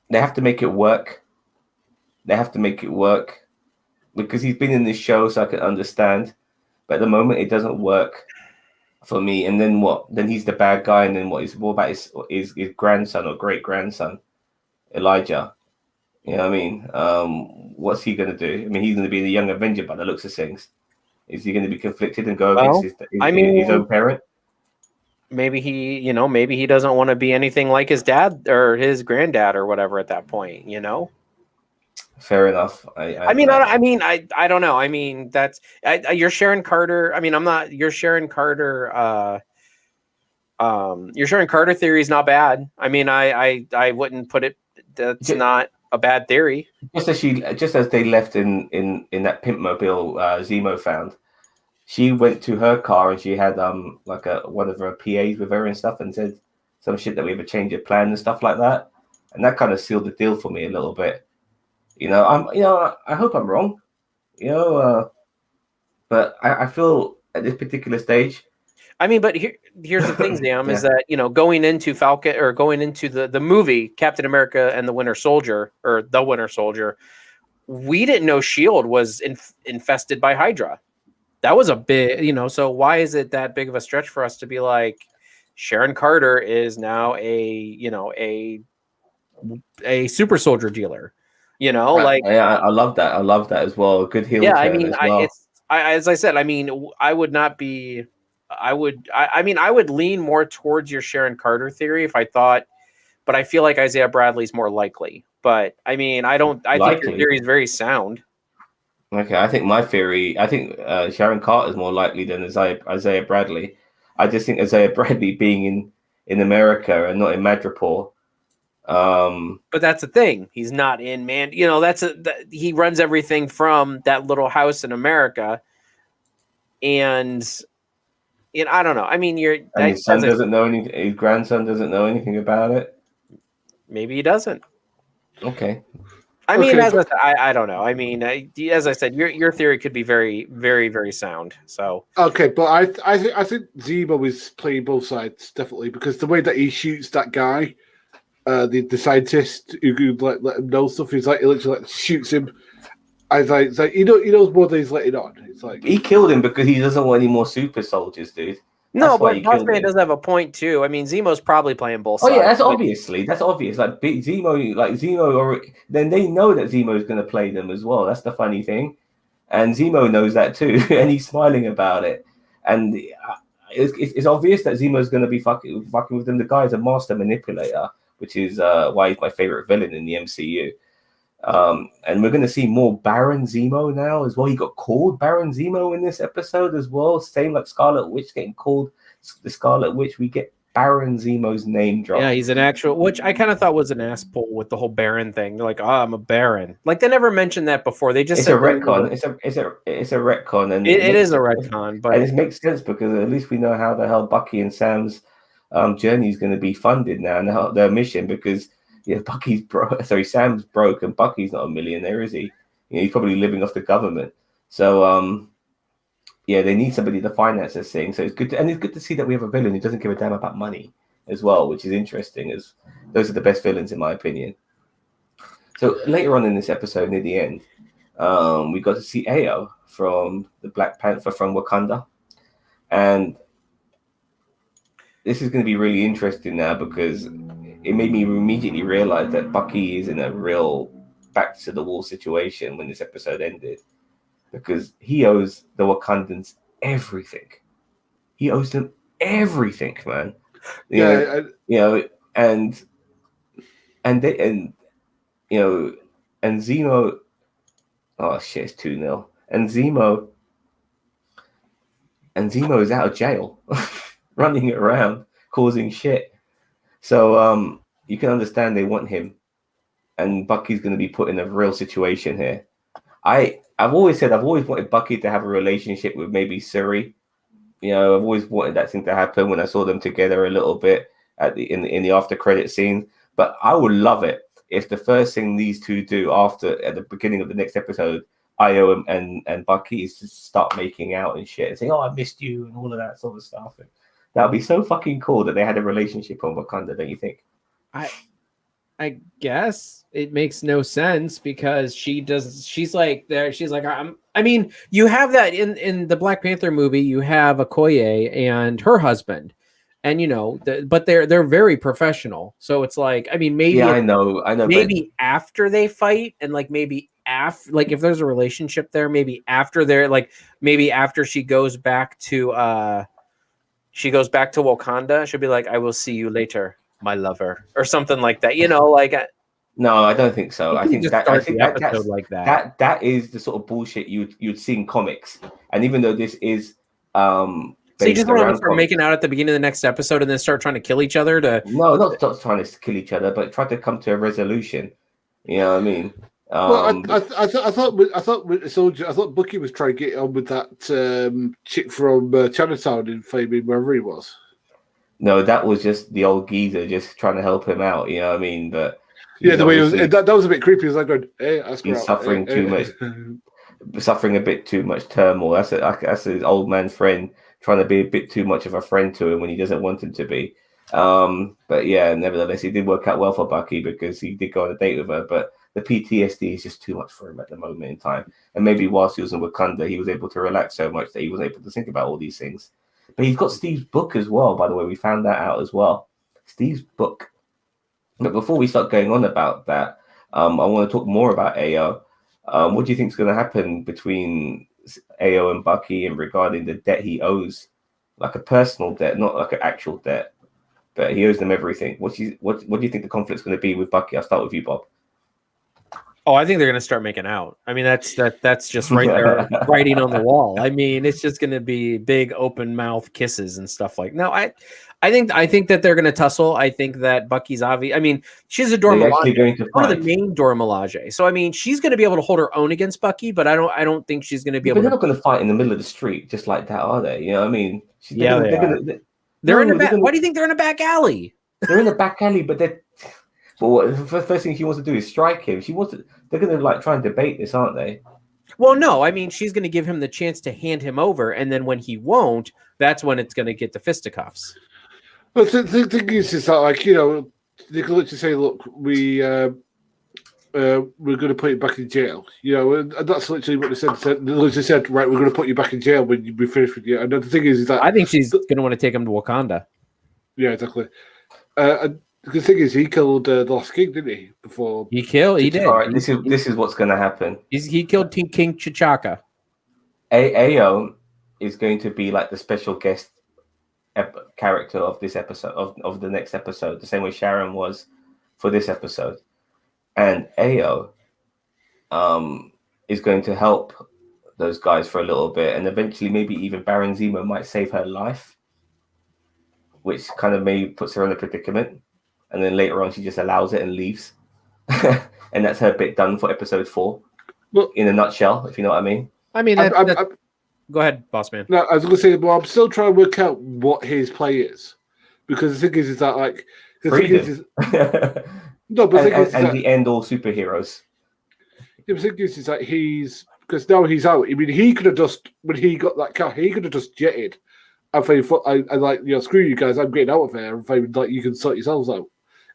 They have to make it work. They have to make it work because he's been in this show, so I can understand. But at the moment, it doesn't work for me. And then what? Then he's the bad guy. And then what? What about his grandson or great grandson, Elijah? You know what I mean? What's he going to do? I mean, he's going to be the young Avenger by the looks of things. Is he going to be conflicted and go against his own parent? Maybe maybe he doesn't want to be anything like his dad or his granddad or whatever at that point, Fair enough. I don't know. I mean, that's you're Sharon Carter. I mean, I'm not. Your Sharon Carter. Your Sharon Carter theory is not bad. I mean, I wouldn't put it. That's not a bad theory. Just as they left in that pimp mobile, Zemo found. She went to her car and she had like one of her PAs with her and stuff and said some shit that we have a change of plan and stuff like that, and that kind of sealed the deal for me a little bit. I hope I'm wrong, but I feel at this particular stage. I mean, but here's the thing, Sam, is that going into Falcon or going into the movie Captain America and the Winter Soldier or the Winter Soldier, we didn't know SHIELD was infested by Hydra. That was a big, so why is it that big of a stretch for us to be like, Sharon Carter is now a super soldier dealer, like. Yeah, I love that. I love that as well. Good heel. Yeah, turn as well. As I said, I mean, I would not be. I would lean more towards your Sharon Carter theory if I thought, but I feel like Isaiah Bradley's more likely. But I mean, I think your theory is very sound. Okay, I think my theory, Sharon Carter is more likely than Isaiah Bradley. I just think Isaiah Bradley being in America and not in Madripoor. But that's the thing. He's not in he runs everything from that little house in America. And I don't know. I mean, his son doesn't know anything. His grandson doesn't know anything about it. Maybe he doesn't. Okay. I mean, I don't know. I mean, as I said, your theory could be very, very, very sound. So okay, but I think Zemo is playing both sides definitely because the way that he shoots that guy, the scientist who let him know stuff, he literally shoots him. I was like he knows more than he's letting on. It's like he killed him because he doesn't want any more super soldiers, dude. No, but Bossman does have a point too. I mean, Zemo's probably playing both sides. Oh yeah, that's obvious. Like Zemo, then they know that Zemo is going to play them as well. That's the funny thing, and Zemo knows that too, and he's smiling about it. And it's obvious that Zemo is going to be fucking with them. The guy is a master manipulator, which is why he's my favorite villain in the MCU. And we're going to see more Baron Zemo now as well. He got called Baron Zemo in this episode as well. Same like Scarlet Witch getting called the Scarlet Witch. We get Baron Zemo's name dropped. Yeah, he's an actual, which I kind of thought was an ass pull with the whole Baron thing. They're like, I'm a Baron. Like they never mentioned that before. They just it's a retcon. It's a retcon, and it is a retcon. But it makes sense because at least we know how the hell Bucky and Sam's journey is going to be funded now, and their mission because. Yeah, Sam's broke and Bucky's not a millionaire, is he? He's probably living off the government. So, they need somebody to finance this thing. So it's good to see that we have a villain who doesn't give a damn about money as well, which is interesting. As those are the best villains in my opinion. So later on in this episode, near the end, we got to see Ayo from the Black Panther from Wakanda, and this is going to be really interesting now because it made me immediately realize that Bucky is in a real back to the wall situation when this episode ended, because he owes the Wakandans everything. He owes them everything, man. And Zemo. Oh shit! It's 2-0. And Zemo is out of jail, running around causing shit. So you can understand they want him, and Bucky's going to be put in a real situation here. I've always said I've always wanted Bucky to have a relationship with maybe Suri. You know, I've always wanted that thing to happen when I saw them together a little bit at the in the after credit scene. But I would love it if the first thing these two do after at the beginning of the next episode, Io and Bucky, is to start making out and shit and saying, "Oh, I missed you" and all of that sort of stuff. That would be so fucking cool that they had a relationship on Wakanda, don't you think? I guess it makes no sense because she's like there. She's like, I mean, you have that in the Black Panther movie. You have Okoye and her husband, and you know, but they're very professional. So it's like, I mean, maybe I know. Maybe after they fight, and like maybe after, like if there's a relationship there, maybe after they're like, maybe after she goes back to Wakanda, she'll be like, "I will see you later, my lover," or something like that. You know, like. No, I don't think so. I think that's like that is the sort of bullshit you'd see in comics. And even though this is so you just want to start making out at the beginning of the next episode and then start trying to kill each other no, not trying to kill each other, but try to come to a resolution. You know what I mean? Well, I thought Bucky was trying to get on with that chick from Chinatown in Flaming, wherever he was. No, that was just the old geezer just trying to help him out. You know what I mean? But yeah, the way it was, that was a bit creepy. It was like going, "Hey, he's suffering too much, suffering a bit too much turmoil." That's his old man friend trying to be a bit too much of a friend to him when he doesn't want him to be. But yeah, nevertheless, it did work out well for Bucky because he did go on a date with her. But the PTSD is just too much for him at the moment in time. And maybe whilst he was in Wakanda, he was able to relax so much that he was able to think about all these things. But he's got Steve's book as well, by the way. We found that out as well. Steve's book. But before we start going on about that, I want to talk more about AO. What do you think is going to happen between AO and Bucky and regarding the debt he owes? Like a personal debt, not like an actual debt. But he owes them everything. What do you think the conflict's going to be with Bucky? I'll start with you, Bob. Oh, I think they're going to start making out. I mean, that's just right there, writing on the wall. I mean, it's just going to be big open mouth kisses and stuff like. No, I think that they're going to tussle. I think that Bucky's obvious. I mean, she's a Dora Milaje, one of the main Dora Milaje. So I mean, she's going to be able to hold her own against Bucky, but I don't think she's going to be able. But they're not going to fight in the middle of the street just like that, are they? You know what I mean? They're in a back. Why do you think they're in a back alley? They're in a back alley, but they're. But the first thing she wants to do is strike him. They're going to like try and debate this, aren't they? Well, no. I mean, she's going to give him the chance to hand him over, and then when he won't, that's when it's going to get to fisticuffs. Well, the thing is that, like, you know, they can literally say, "Look, we're going to put you back in jail." You know, and that's literally what they said. They literally said, "Right, we're going to put you back in jail when we finish with you." And the thing is that I think she's going to want to take him to Wakanda. Yeah, exactly. The thing is, he killed the last king, didn't he? Before he did. All right, this is what's going to happen. He killed King T'Chaka. AO is going to be like the special guest character of this episode of the next episode, the same way Sharon was for this episode, and AO is going to help those guys for a little bit, and eventually maybe even Baron Zemo might save her life, which kind of maybe puts her in a predicament. And then later on, she just allows it and leaves. And that's her bit done for episode 4. Well, in a nutshell, if you know what I mean. I mean, go ahead, boss man. No, I was going to say, well, I'm still trying to work out what his play is. Because the thing is that, like... The thing is, no, but the end-all superheroes. Yeah, the thing is that he's... Because now he's out. I mean, he could have just... When he got that car, he could have just jetted. I like, you know, screw you guys, I'm getting out of here. And like, you can sort yourselves out.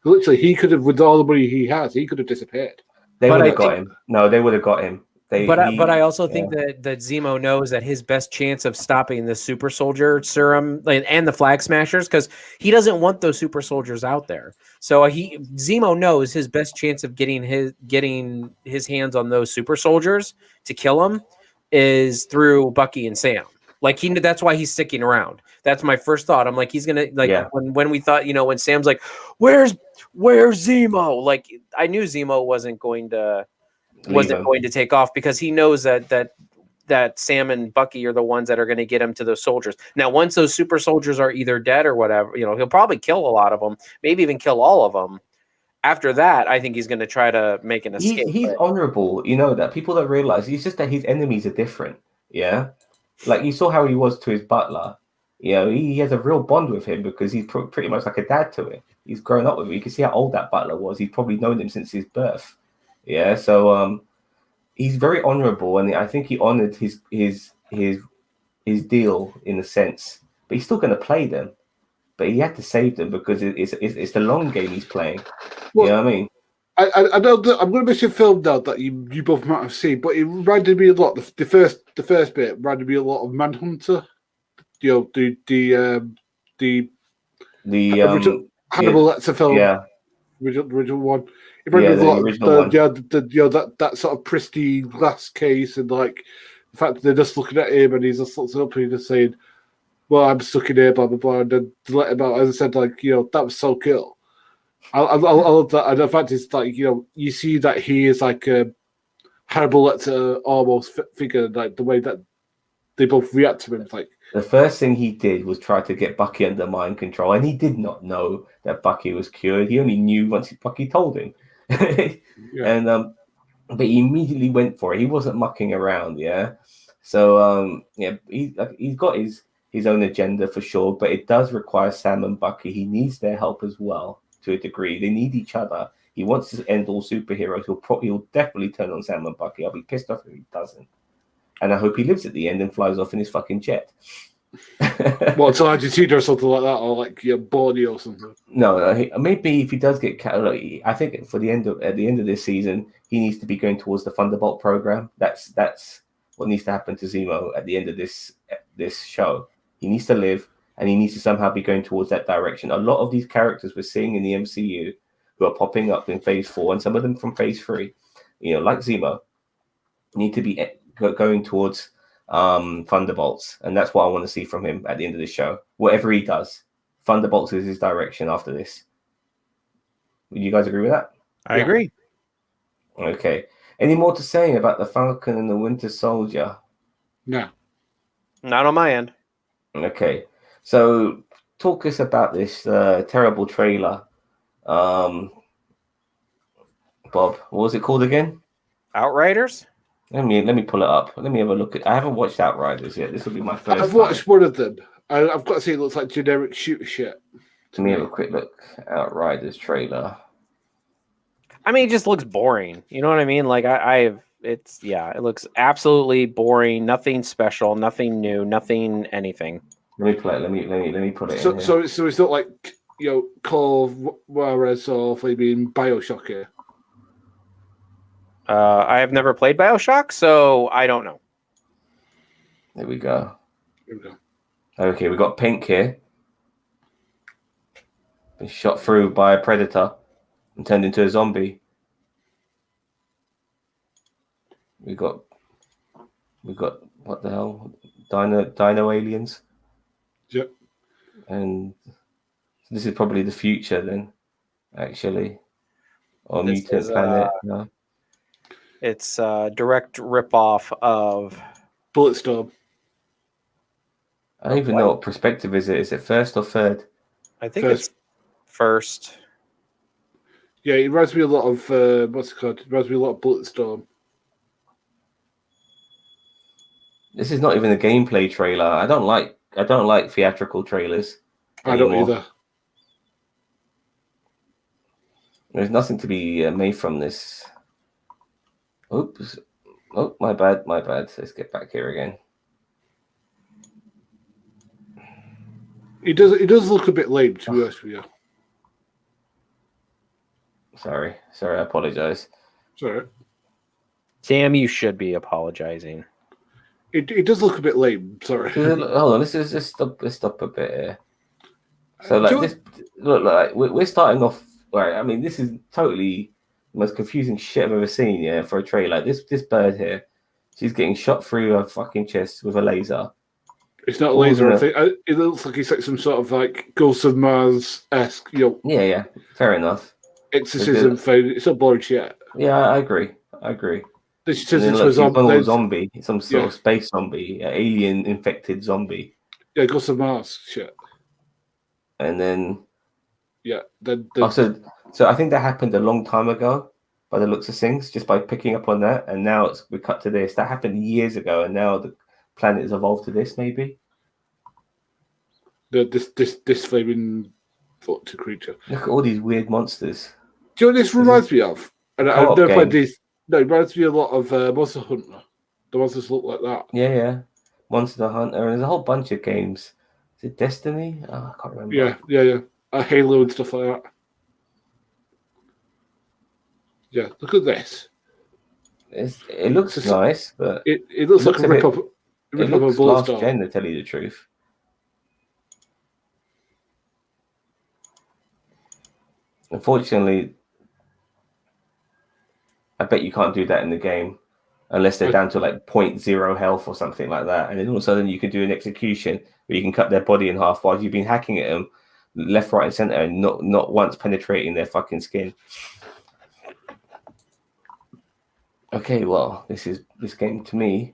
Literally, he could have, with all the money he has, he could have disappeared. They would have got him. No, they would have got him. But I also think that Zemo knows that his best chance of stopping the super soldier serum and the flag smashers, because he doesn't want those super soldiers out there. So Zemo knows his best chance of getting his hands on those super soldiers to kill him is through Bucky and Sam. Like that's why he's sticking around. That's my first thought. I'm like, he's gonna when we thought, you know, when Sam's like, where's Zemo? Like, I knew Zemo wasn't going to take off because he knows that that Sam and Bucky are the ones that are going to get him to those soldiers. Now, once those super soldiers are either dead or whatever, he'll probably kill a lot of them, maybe even kill all of them. After that, I think he's going to try to make an escape. He's honorable, that people don't realize. It's just that his enemies are different. Yeah, like you saw how he was to his butler. He has a real bond with him because he's pretty much like a dad to him. He's grown up with him. You can see how old that butler was. He's probably known him since his birth. Yeah, so he's very honorable, and I think he honored his deal in a sense. But he's still going to play them. But he had to save them because it's the long game he's playing. Well, you know what I mean? I know that I'm going to miss a film now that you both might have seen, but it reminded me a lot. The first bit reminded me a lot of Manhunter. The Hannibal Lecter film. Yeah, original one. It reminded me a lot of that sort of pristine glass case, and like the fact that they're just looking at him and he's just looking up and he's just saying, "Well, I'm stuck in here, blah blah blah," and then to let him out. As I said, like that was so cool. I love that, and the fact is, like you see that he is like a Hannibal Lecter almost figure, like the way that they both react to him. It's like the first thing he did was try to get Bucky under mind control, and he did not know that Bucky was cured. He only knew once Bucky told him, and but he immediately went for it. He wasn't mucking around. Yeah, so he's got his own agenda for sure, but it does require Sam and Bucky. He needs their help as well to a degree. They need each other. He wants to end all superheroes. He'll definitely turn on Sam and Bucky. I'll be pissed off if he doesn't. And I hope he lives at the end and flies off in his fucking jet. Well, to Argentina or something like that, or like Borneo or something. No, maybe if he does get, I think at the end of this season, he needs to be going towards the Thunderbolt program. That's what needs to happen to Zemo at the end of this show. He needs to live, and he needs to somehow be going towards that direction. A lot of these characters we're seeing in the MCU who are popping up in Phase 4, and some of them from Phase 3, like Zemo, need to be going towards Thunderbolts, and that's what I want to see from him at the end of the show. Whatever he does, Thunderbolts is his direction after this. Would you guys agree with that? I agree. Okay. Any more to say about the Falcon and the Winter Soldier? No. Not on my end. Okay. So talk us about this terrible trailer. Bob, what was it called again? Outriders? Let me pull it up. Let me have a look. I haven't watched Outriders yet. This will be my first. I've watched one of them. I've got to say it looks like generic shooter shit. Let me have a quick look. Outriders trailer. I mean, it just looks boring. You know what I mean? Like it looks absolutely boring. Nothing special. Nothing new. Nothing anything. Let me play it. Let me put it in. So it's not like Call of Juarez or maybe BioShock here. I have never played BioShock, so I don't know. There we go. Okay, we got Pink here. Been shot through by a predator and turned into a zombie. We got what the hell? Dino aliens. Yep. And this is probably the future then, actually. Or This mutant is, planet. No. It's a direct ripoff of Bulletstorm. I don't even know what perspective is it. Is it first or third? I think it's first. Yeah, it reminds me a lot of what's it called? It reminds me a lot of Bulletstorm. This is not even a gameplay trailer. I don't like theatrical trailers anymore. I don't either. There's nothing to be made from this. Oops. Oh, my bad. Let's get back here again. It does look a bit lame, to be honest with you. Sorry, I apologize. Sorry. Damn, you should be apologizing. It does look a bit lame. Sorry. Hold on. Let's stop a bit here. So we're starting off. Right. I mean, this is totally the most confusing shit I've ever seen. Yeah, for a trailer. This bird here, she's getting shot through her fucking chest with a laser. It's not a laser. I think it looks like it's like some sort of like Ghost of Mars-esque. Yeah. Fair enough. Exorcism thing. It's not boring shit. Yeah, I agree. Then she turns And then into a look, she's gone all zombie. zombie, some sort of space zombie, alien infected zombie. Yeah, goes to Mars. Shit. And then Yeah. Then so I think that happened a long time ago by the looks of things, just by picking up on that. And now we cut to this. That happened years ago, and now the planet has evolved to this, maybe. this flaming fucked creature. Look at all these weird monsters. Do you know what this reminds me of? And I've Co-op never played game. this. No, it reminds me a lot of Monster Hunter. The monsters look like that. Yeah. Monster Hunter, and there's a whole bunch of games. Is it Destiny? Oh, I can't remember. Yeah. Halo and stuff like that. Yeah, look at this. It looks nice, but It looks like a rip off. It looks last gen, to tell you the truth. Unfortunately, I bet you can't do that in the game unless they're down to like 0.0 health or something like that. And then all of a sudden you can do an execution where you can cut their body in half while you've been hacking at them left, right, and center, and not once penetrating their fucking skin. Okay, well, this game to me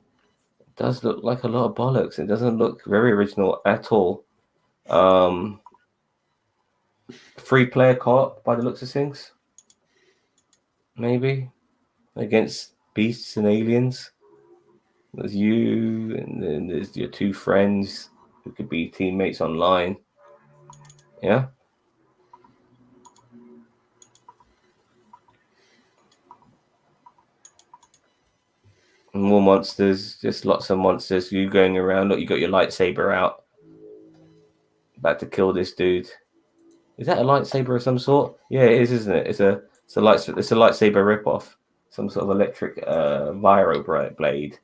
does look like a lot of bollocks. It doesn't look very original at all. 3-player co-op by the looks of things. Maybe against beasts and aliens. There's you, and then there's your 2 friends who could be teammates online. Yeah. More monsters, just lots of monsters. You going around. Look, you got your lightsaber out, about to kill this dude. Is that a lightsaber of some sort? Yeah, it is, isn't it? It's a lightsaber ripoff. Some sort of electric viro blade.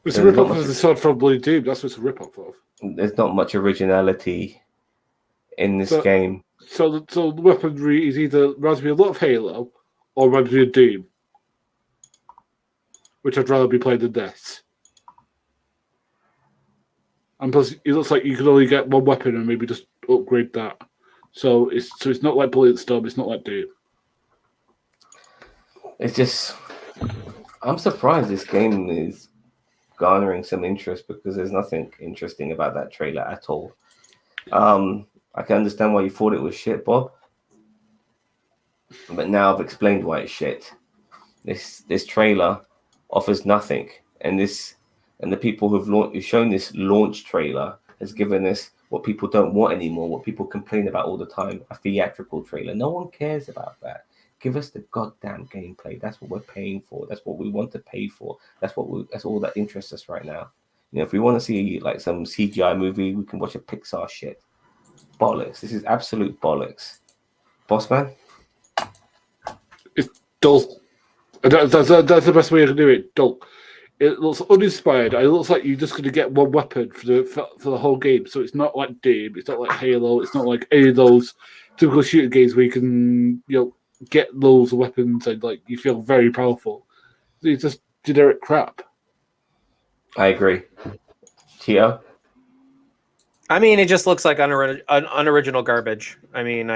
It's a ripoff of the sword from Blue Doom. That's what it's a ripoff of. There's not much originality in this game. So the weaponry is either reminds me a lot of Halo or reminds me of Doom, which I'd rather be playing than this. And plus, it looks like you can only get one weapon and maybe just upgrade that. So it's not like Bulletstorm. It's not like Doom. It's just, I'm surprised this game is garnering some interest because there's nothing interesting about that trailer at all. I can understand why you thought it was shit, Bob, but now I've explained why it's shit. This trailer offers nothing, and the people who've shown this launch trailer has given us what people don't want anymore, what people complain about all the time, a theatrical trailer. No one cares about that. Give us the goddamn gameplay. That's what we're paying for. That's what we want to pay for. That's all that interests us right now. You know, if we want to see like some CGI movie, we can watch a Pixar shit. Bollocks. This is absolute bollocks. Bossman? It's dull. That's the best way to do it. Dull. It looks uninspired. It looks like you're just going to get one weapon for the whole game. So it's not like Doom. It's not like Halo. It's not like any of those typical shooting games where you can get loads of weapons and like you feel very powerful. It's just generic crap. I agree. Tio? I mean, it just looks like unoriginal garbage. I mean,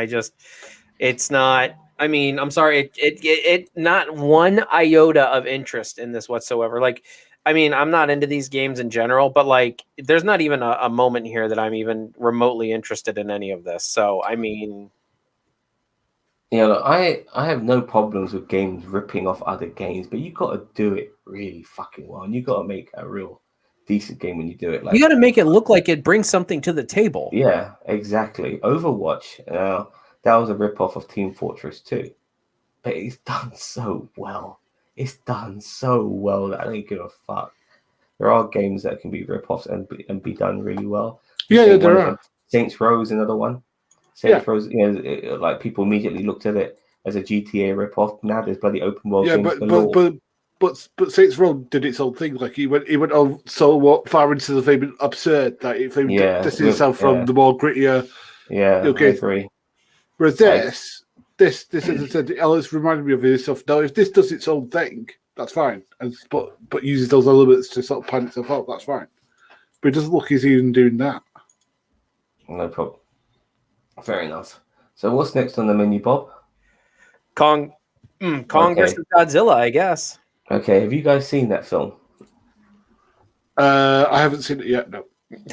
it's not. I mean, I'm sorry, it not one iota of interest in this whatsoever. Like, I mean, I'm not into these games in general, but like, there's not even a moment here that I'm even remotely interested in any of this. So, I mean, look, I have no problems with games ripping off other games, but you got to do it really fucking well, and you got to make a real decent game when you do it. Like, you got to make it look like it brings something to the table. Yeah, exactly. Overwatch. That was a rip-off of Team Fortress 2. But it's done so well. It's done so well that I don't give a fuck. There are games that can be rip-offs and be done really well. Yeah, there are. Saints Row is another one. Saints Row, like people immediately looked at it as a GTA rip-off. Now there's bloody open world games galore. But Saints Row did its own thing. Like he went on so far into the fame absurd that it distanced itself from the more grittier. Yeah, I agree. Whereas this, as I said, Ellis reminded me of this stuff. Now, if this does its own thing, that's fine. But uses those elements to sort of plan itself out, that's fine. But it doesn't look he's even doing that. No problem. Fair enough. So what's next on the menu, Bob? Kong versus Godzilla, I guess. Okay, have you guys seen that film? I haven't seen it yet. No.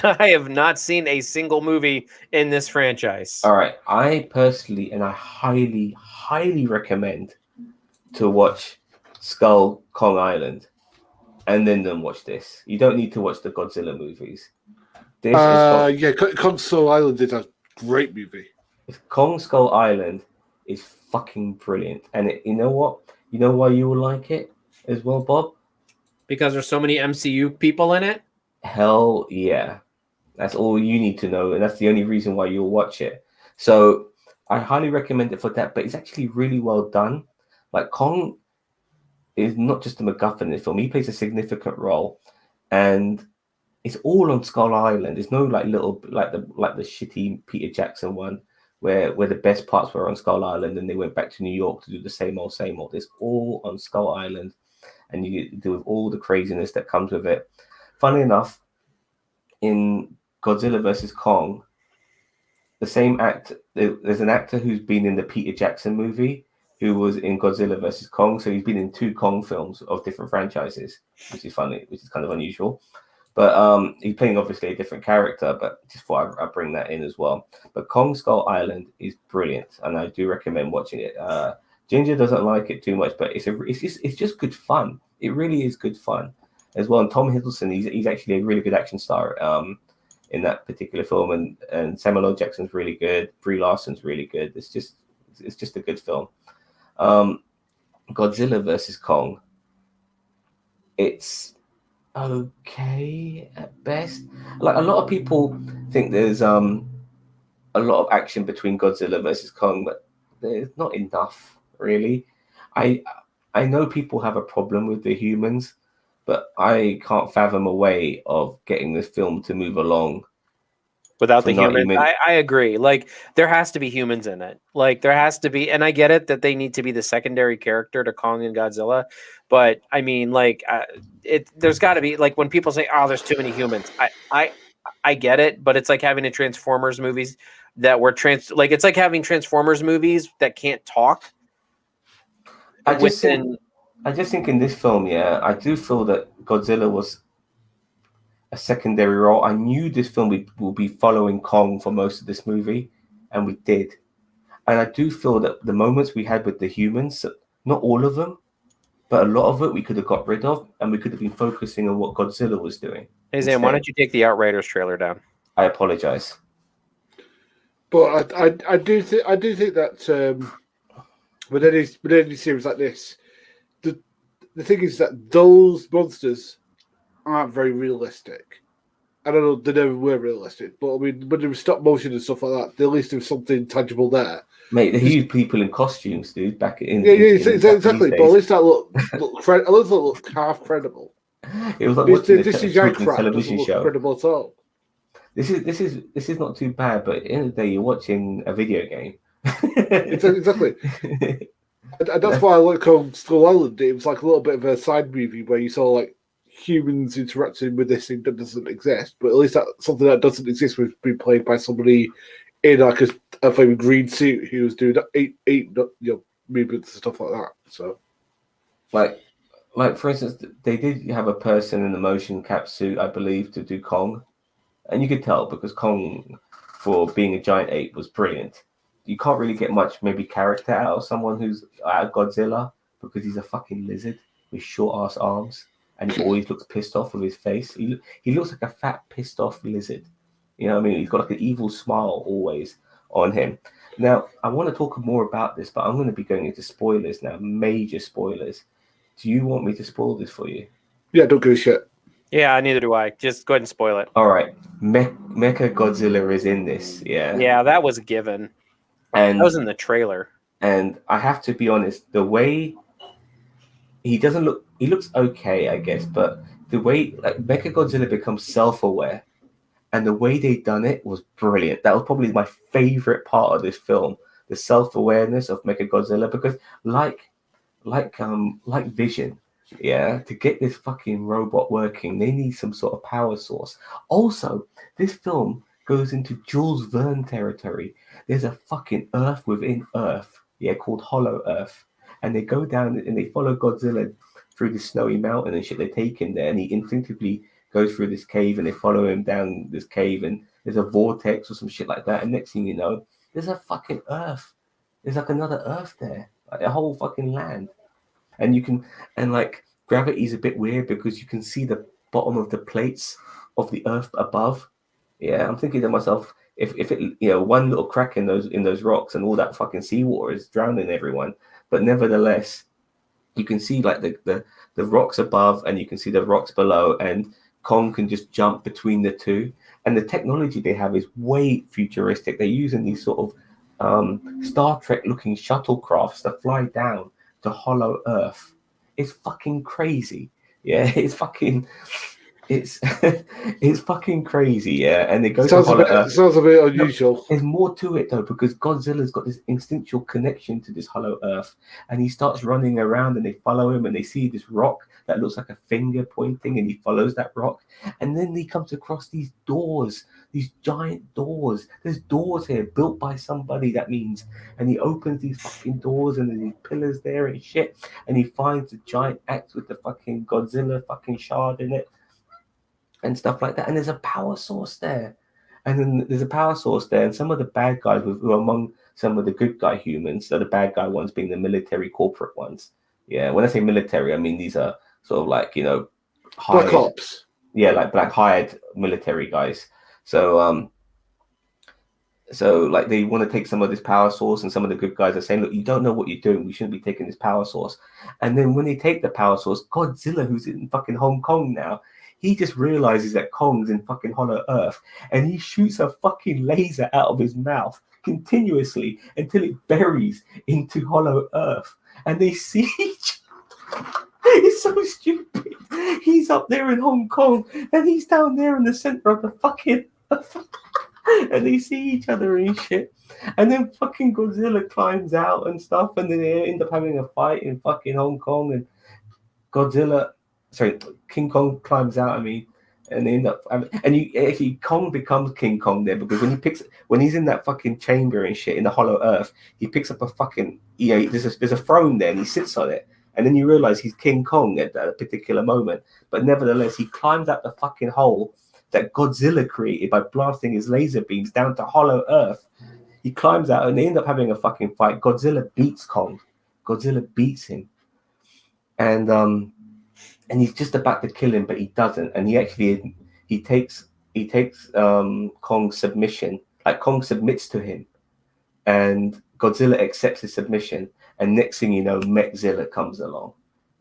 I have not seen a single movie in this franchise. All right, I personally and I highly, highly recommend to watch Skull Kong Island and then watch this. You don't need to watch the Godzilla movies. This is Console Island is a great movie. Kong Skull Island is fucking brilliant, and you know what? You know why you will like it as well, Bob? Because there's so many MCU people in it. Hell yeah. That's all you need to know, and that's the only reason why you'll watch it. So I highly recommend it for that, but it's actually really well done. Like Kong is not just a MacGuffin in the film; he plays a significant role, and it's all on Skull Island. There's no like little like the shitty Peter Jackson one where the best parts were on Skull Island, and they went back to New York to do the same old, same old. It's all on Skull Island, and you deal with all the craziness that comes with it. Funny enough, in Godzilla versus Kong, the same there's an actor who's been in the Peter Jackson movie who was in Godzilla versus Kong. So he's been in 2 Kong films of different franchises, which is funny, which is kind of unusual. But he's playing obviously a different character, but just thought I bring that in as well. But Kong Skull Island is brilliant, and I do recommend watching it. Ginger doesn't like it too much, but it's just good fun. It really is good fun as well. And Tom Hiddleston, he's actually a really good action star in that particular film, and Samuel L. Jackson's really good. Brie Larson's really good. It's just a good film. Godzilla versus Kong. It's okay at best. Like a lot of people think there's a lot of action between Godzilla versus Kong, but there's not enough really. I know people have a problem with the humans, but I can't fathom a way of getting this film to move along without the humans. I agree. Like there has to be humans in it. Like there has to be, and I get it that they need to be the secondary character to Kong and Godzilla, but I mean, like there's got to be, like when people say, "Oh, there's too many humans," I get it, but it's like having a Transformers movies that were it's like having Transformers movies that can't talk. I just think in this film, I do feel that Godzilla was a secondary role. I knew this film will be following Kong for most of this movie, and we did. And I do feel that the moments we had with the humans, not all of them, but a lot of it we could have got rid of, and we could have been focusing on what Godzilla was doing. Hey Zan, why don't you take the Outriders trailer down? I apologize. But I do think that with any series like this, the thing is that those monsters aren't very realistic. I don't know, they never were realistic, but I mean, when there was stop motion and stuff like that, at least there was something tangible there. Mate, they used people in costumes, dude. Back in exactly. But at least that looked half credible. It was like this CGI crap television doesn't look credible at all. This is not too bad, but at the end of the day, you're watching a video game. Exactly. And that's why I like Skull Island. It was like a little bit of a side movie where you saw like humans interacting with this thing that doesn't exist, but at least that something that doesn't exist was being played by somebody in like a green suit who was doing eight movements and stuff like that. So, like for instance, they did have a person in the motion cap suit, I believe, to do Kong, and you could tell because Kong, for being a giant ape, was brilliant. You can't really get much maybe character out of someone who's Godzilla because he's a fucking lizard with short ass arms. And he always looks pissed off with his face. He looks like a fat, pissed off lizard. You know what I mean? He's got like an evil smile always on him. Now, I want to talk more about this, but I'm going to be going into spoilers now, major spoilers. Do you want me to spoil this for you? Yeah, don't give a shit. Yeah, neither do I. Just go ahead and spoil it. All right. Mecha Godzilla is in this, yeah? Yeah, that was a given. And that was in the trailer. And I have to be honest, the way he looks okay, I guess, but the way like Mechagodzilla becomes self-aware and the way they done it was brilliant. That was probably my favorite part of this film, the self-awareness of Mechagodzilla, because like Vision, to get this fucking robot working, they need some sort of power source. Also, this film goes into Jules Verne territory. There's a fucking Earth within Earth, called Hollow Earth. And they go down and they follow Godzilla through this snowy mountain and shit. They take him there, and he instinctively goes through this cave, and they follow him down this cave, and there's a vortex or some shit like that. And next thing you know, there's a fucking Earth. There's like another Earth there, like a whole fucking land. And you can, and like gravity's a bit weird because you can see the bottom of the plates of the Earth above. Yeah, I'm thinking to myself, if it, you know, one little crack in those rocks and all that fucking seawater is drowning everyone, but nevertheless, you can see like the rocks above and you can see the rocks below, and Kong can just jump between the two. And the technology they have is way futuristic. They're using these sort of Star Trek looking shuttlecrafts that fly down to Hollow Earth. It's fucking crazy. Yeah, it's fucking crazy. Yeah, and they go to Hollow Earth. Sounds a bit unusual. There's more to it though, because Godzilla's got this instinctual connection to this Hollow Earth, and he starts running around, and they follow him, and they see this rock that looks like a finger pointing, and he follows that rock, and then he comes across these doors, these giant doors. There's doors here built by somebody, that means, and he opens these fucking doors, and there's these pillars there and shit, and he finds the giant axe with the fucking Godzilla fucking shard in it and stuff like that, and there's a power source there. And then there's a power source there, and some of the bad guys who are among some of the good guy humans, so the bad guy ones being the military corporate ones. Yeah, when I say military, I mean these are sort of like, you know, hired, Black Ops. Yeah, like black hired military guys. So like they want to take some of this power source, and some of the good guys are saying, look, you don't know what you're doing. We shouldn't be taking this power source. And then when they take the power source, Godzilla, who's in fucking Hong Kong now, he just realizes that Kong's in fucking Hollow Earth, and he shoots a fucking laser out of his mouth continuously until it buries into Hollow Earth. And they see each other. It's so stupid. He's up there in Hong Kong, and he's down there in the center of the fucking Earth. And they see each other and shit. And then fucking Godzilla climbs out and stuff, and then they end up having a fight in fucking Hong Kong, and King Kong climbs out, and they end up, Kong becomes King Kong there, because when he's in that fucking chamber and shit in the Hollow Earth, he picks up a fucking, you know, there's a throne there, and he sits on it, and then you realize he's King Kong at that particular moment. But nevertheless, he climbs out the fucking hole that Godzilla created by blasting his laser beams down to Hollow Earth. He climbs out, and they end up having a fucking fight. Godzilla beats Kong. Godzilla beats him, and he's just about to kill him, but he doesn't. And he takes Kong's submission. Like, Kong submits to him, and Godzilla accepts his submission. And next thing you know, Mechzilla comes along.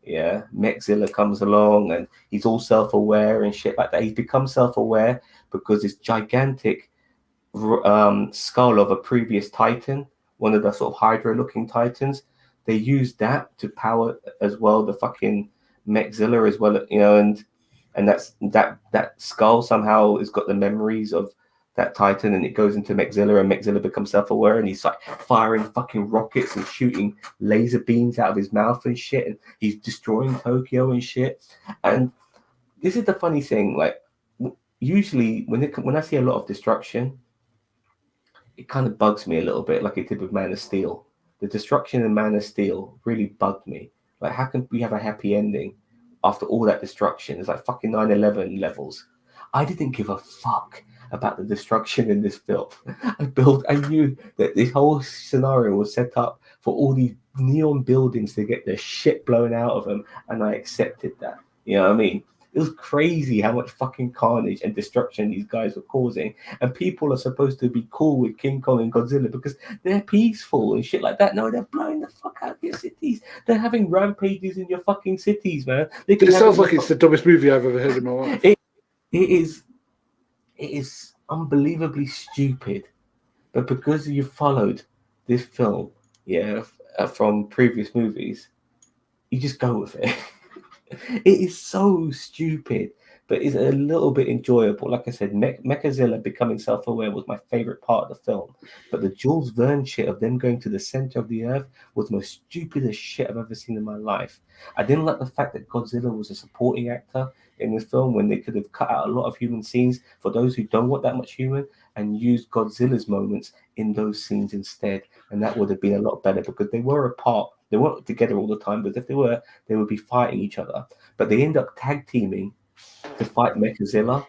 Yeah, Mechzilla comes along, and he's all self-aware and shit like that. He's become self-aware because this gigantic skull of a previous Titan, one of the sort of Hydra-looking Titans, they used that to power as well the fucking Mechzilla as well, you know, and that skull somehow has got the memories of that Titan, and it goes into Mechzilla, and Mechzilla becomes self-aware, and he's like firing fucking rockets and shooting laser beams out of his mouth and shit, and he's destroying Tokyo and shit. And this is the funny thing, like, usually when I see a lot of destruction, it kind of bugs me a little bit, like it did with Man of Steel. The destruction in Man of Steel really bugged me. Like, how can we have a happy ending after all that destruction? It's like fucking 9/11 levels. I didn't give a fuck about the destruction in this film. I knew that this whole scenario was set up for all these neon buildings to get the shit blown out of them, and I accepted that. You know what I mean? It was crazy how much fucking carnage and destruction these guys were causing, and people are supposed to be cool with King Kong and Godzilla because they're peaceful and shit like that. No, they're blowing the fuck out of your cities. They're having rampages in your fucking cities, man. It sounds like it's the dumbest movie I've ever heard in my life. It is unbelievably stupid, but because you followed this film, from previous movies, you just go with it. It is so stupid, but it's a little bit enjoyable. Like I said, Mechazilla becoming self-aware was my favorite part of the film, but the Jules Verne shit of them going to the center of the earth was the most stupidest shit I've ever seen in my life. I didn't like the fact that Godzilla was a supporting actor in this film when they could have cut out a lot of human scenes for those who don't want that much human and used Godzilla's moments in those scenes instead. And that would have been a lot better because they were apart. They weren't together all the time, but if they were, they would be fighting each other. But they end up tag teaming to fight Mechazilla.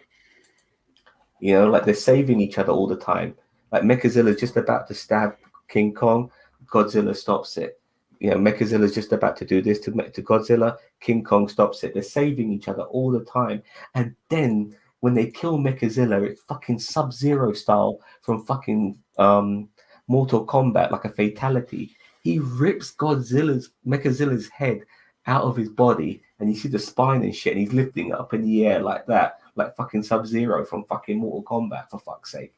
You know, like they're saving each other all the time. Like Mechazilla's just about to stab King Kong, Godzilla stops it. You know, Mechazilla's just about to do this to Godzilla, King Kong stops it. They're saving each other all the time. And then when they kill Mechazilla, it's fucking Sub-Zero style from fucking Mortal Kombat, like a fatality. He rips Mechazilla's head out of his body, and you see the spine and shit, and he's lifting it up in the air like that, like fucking Sub-Zero from fucking Mortal Kombat, for fuck's sake.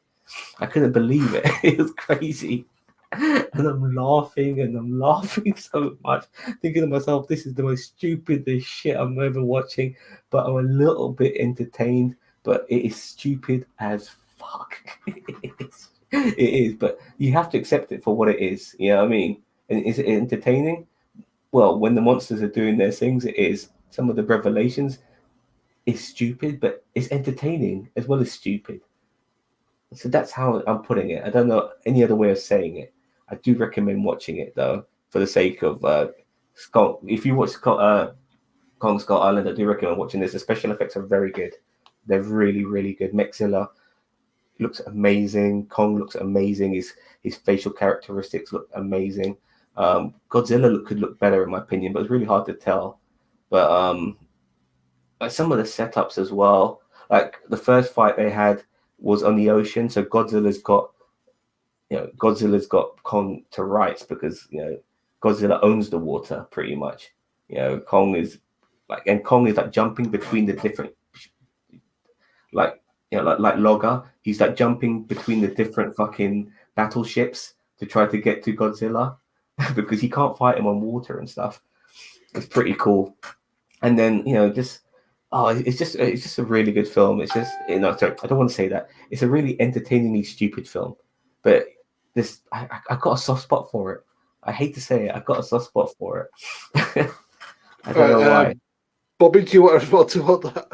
I couldn't believe it. It was crazy. And I'm laughing so much, thinking to myself, this is the most stupidest shit I'm ever watching, but I'm a little bit entertained, but it is stupid as fuck. It is, but you have to accept it for what it is, you know what I mean? And is it entertaining? Well, when the monsters are doing their things, it is. Some of the revelations is stupid, but it's entertaining as well as stupid. So that's how I'm putting it. I don't know any other way of saying it. I do recommend watching it though, for the sake of Scott. If you watch Kong Skull Island, I do recommend watching this. The special effects are very good. They're really, really good. Mechzilla looks amazing. Kong looks amazing. His facial characteristics look amazing. Godzilla could look better in my opinion, but it's really hard to tell. But like some of the setups as well. Like the first fight they had was on the ocean, so Godzilla's got Kong to rights because Godzilla owns the water pretty much. Kong is like jumping between the different like Logger. He's like jumping between the different fucking battleships to try to get to Godzilla because he can't fight him on water and stuff. It's pretty cool. And then it's just a really good film. It's just sorry, I don't want to say that. It's a really entertainingly stupid film, but I got a soft spot for it. I hate to say it, I got a soft spot for it. I don't know why. Bobby, do you want to respond to all that?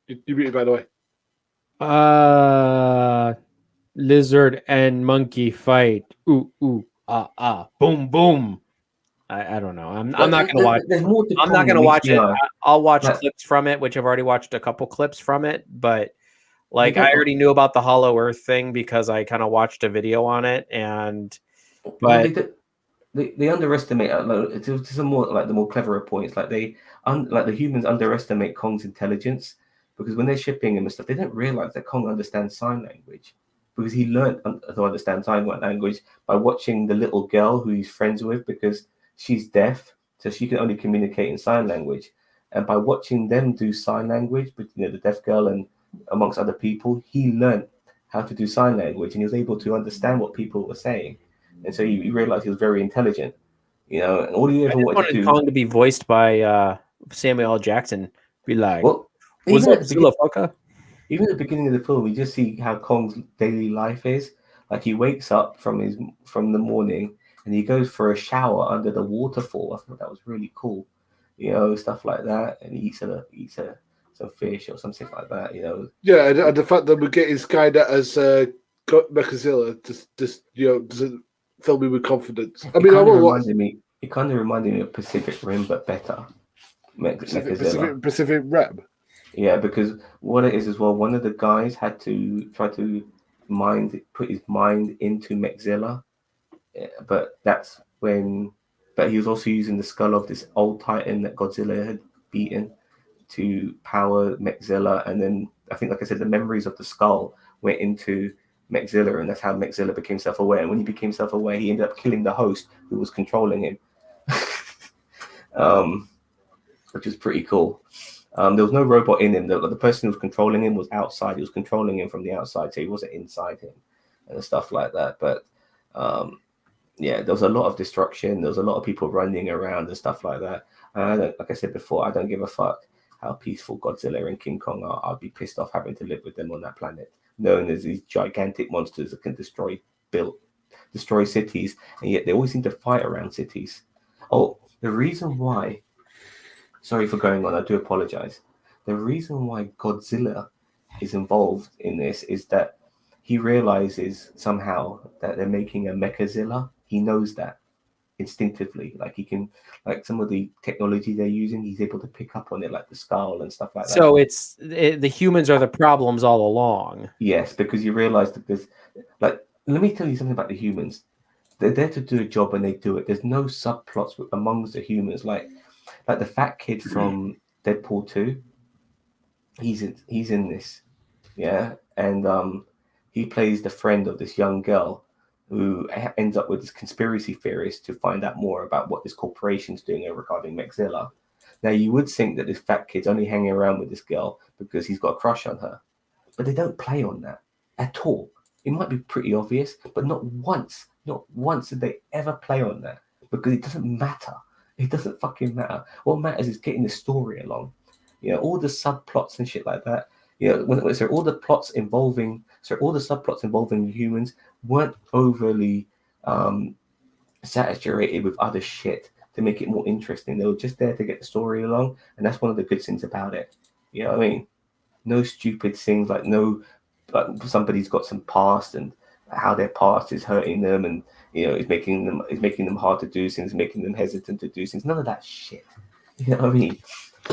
You muted, by the way. Lizard and monkey fight. Ooh, ooh, ah, ah, boom, boom. I don't know. I'm not gonna watch. I'm not gonna watch it. I'll watch clips from it, which I've already watched a couple clips from it. But like, I already knew about the Hollow Earth thing because I kind of watched a video on it. But they underestimate. To some more like the more cleverer points, like the humans underestimate Kong's intelligence because when they're shipping him and stuff, they don't realize that Kong understands sign language because he learned to understand sign language by watching the little girl who he's friends with because she's deaf, so she can only communicate in sign language. And by watching them do sign language, but the deaf girl and amongst other people, he learned how to do sign language, and he was able to understand what people were saying. And so he realized he was very intelligent. And all he ever wanted to do Kong to be voiced by Samuel L. Jackson. Be like, well, what's up, fucker? Even at the beginning of the film, we just see how Kong's daily life is. Like he wakes up from the morning. And he goes for a shower under the waterfall. I thought that was really cool, stuff like that. And he eats some fish or something like that, Yeah, and the fact that we're getting Skynet as Mechazilla just doesn't fill me with confidence. I mean, it kind of reminded me of Pacific Rim, but better. Pacific Rim. Yeah, because what it is as well, one of the guys had to try to put his mind into Mechzilla. But he was also using the skull of this old Titan that Godzilla had beaten to power Mechzilla. And then I think, like I said, the memories of the skull went into Mechzilla, and that's how Mechzilla became self-aware. And when he became self-aware, he ended up killing the host who was controlling him, which was pretty cool. There was no robot in him. The person who was controlling him was outside. He was controlling him from the outside, so he wasn't inside him and stuff like that. But yeah, there was a lot of destruction. There was a lot of people running around and stuff like that. And like I said before, I don't give a fuck how peaceful Godzilla and King Kong are. I'd be pissed off having to live with them on that planet, knowing there's these gigantic monsters that can destroy cities, and yet they always seem to fight around cities. Oh, the reason why, sorry for going on, I do apologize. the reason why Godzilla is involved in this is that he realizes somehow that they're making a Mechazilla. He knows that instinctively, like he can, like some of the technology they're using, he's able to pick up on it, like the skull and stuff like that. So the humans are the problems all along. Yes, because you realize that there's, like, let me tell you something about the humans. They're there to do a job and they do it. There's no subplots amongst the humans, like the fat kid from Deadpool 2. He's in this, yeah, and he plays the friend of this young girl who ends up with this conspiracy theorist to find out more about what this corporation's doing regarding Mechzilla. Now, you would think that this fat kid's only hanging around with this girl because he's got a crush on her, but they don't play on that at all. It might be pretty obvious, but not once did they ever play on that, because it doesn't matter. It doesn't fucking matter. What matters is getting the story along. You know, all the subplots and shit like that. You know, all the subplots involving humans weren't overly saturated with other shit to make it more interesting. They were just there to get the story along, and that's one of the good things about it. You know what I mean? No stupid things, like somebody's got some past and how their past is hurting them, and you know, it's making them hard to do things, making them hesitant to do things. None of that shit. You know what I mean?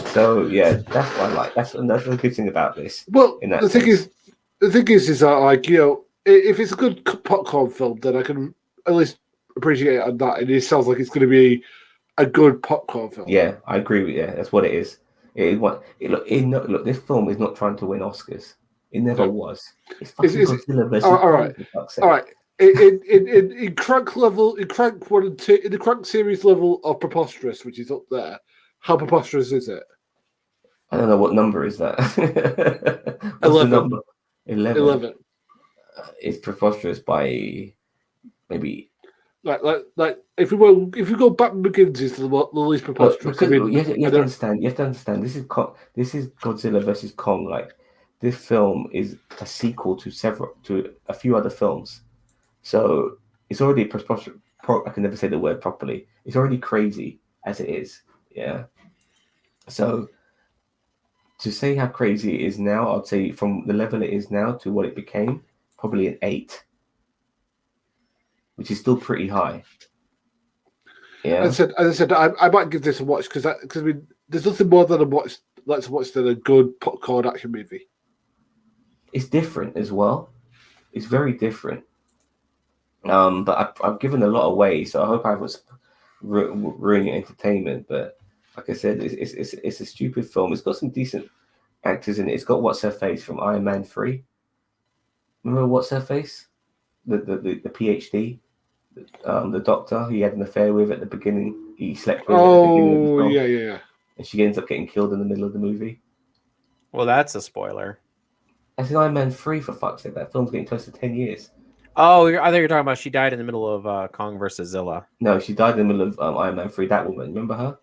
So yeah, that's what I like. That's the good thing about this. Well, the thing is that, like, you know, if it's a good popcorn film, then I can at least appreciate it on that. And it sounds like it's going to be a good popcorn film. Yeah, I agree with you. That's what it is. Look, this film is not trying to win Oscars. It never was. It's fucking Godzilla versus all right. In Crank level, in Crank 1 and 2, in the Crank series level of preposterous, which is up there, how preposterous is it? I don't know, what number is that. 11. The number? 11. It's preposterous by maybe. Like if we go Batman Begins is the least preposterous. You have to understand. This is Godzilla versus Kong. Like, this film is a sequel to a few other films, so it's already preposterous. I can never say the word properly. It's already crazy as it is. Yeah. So to say how crazy it is now, I'd say from the level it is now to what it became, probably an 8, which is still pretty high. Yeah. As I said, I might give this a watch because I mean, there's nothing more than let's watch than a good popcorn action movie. It's different as well. It's very different. But I've given a lot away, so I hope I was ruining entertainment. But like I said, it's a stupid film. It's got some decent actors in it. It's got What's Her Face from Iron Man 3. Remember What's Her Face? The PhD, the doctor he had an affair with at the beginning. He slept with. Oh, yeah. And she ends up getting killed in the middle of the movie. Well, that's a spoiler. That's in Iron Man 3, for fuck's sake. That film's getting close to 10 years. Oh, I thought you were talking about she died in the middle of Kong versus Zilla. No, she died in the middle of Iron Man 3. That woman, remember her?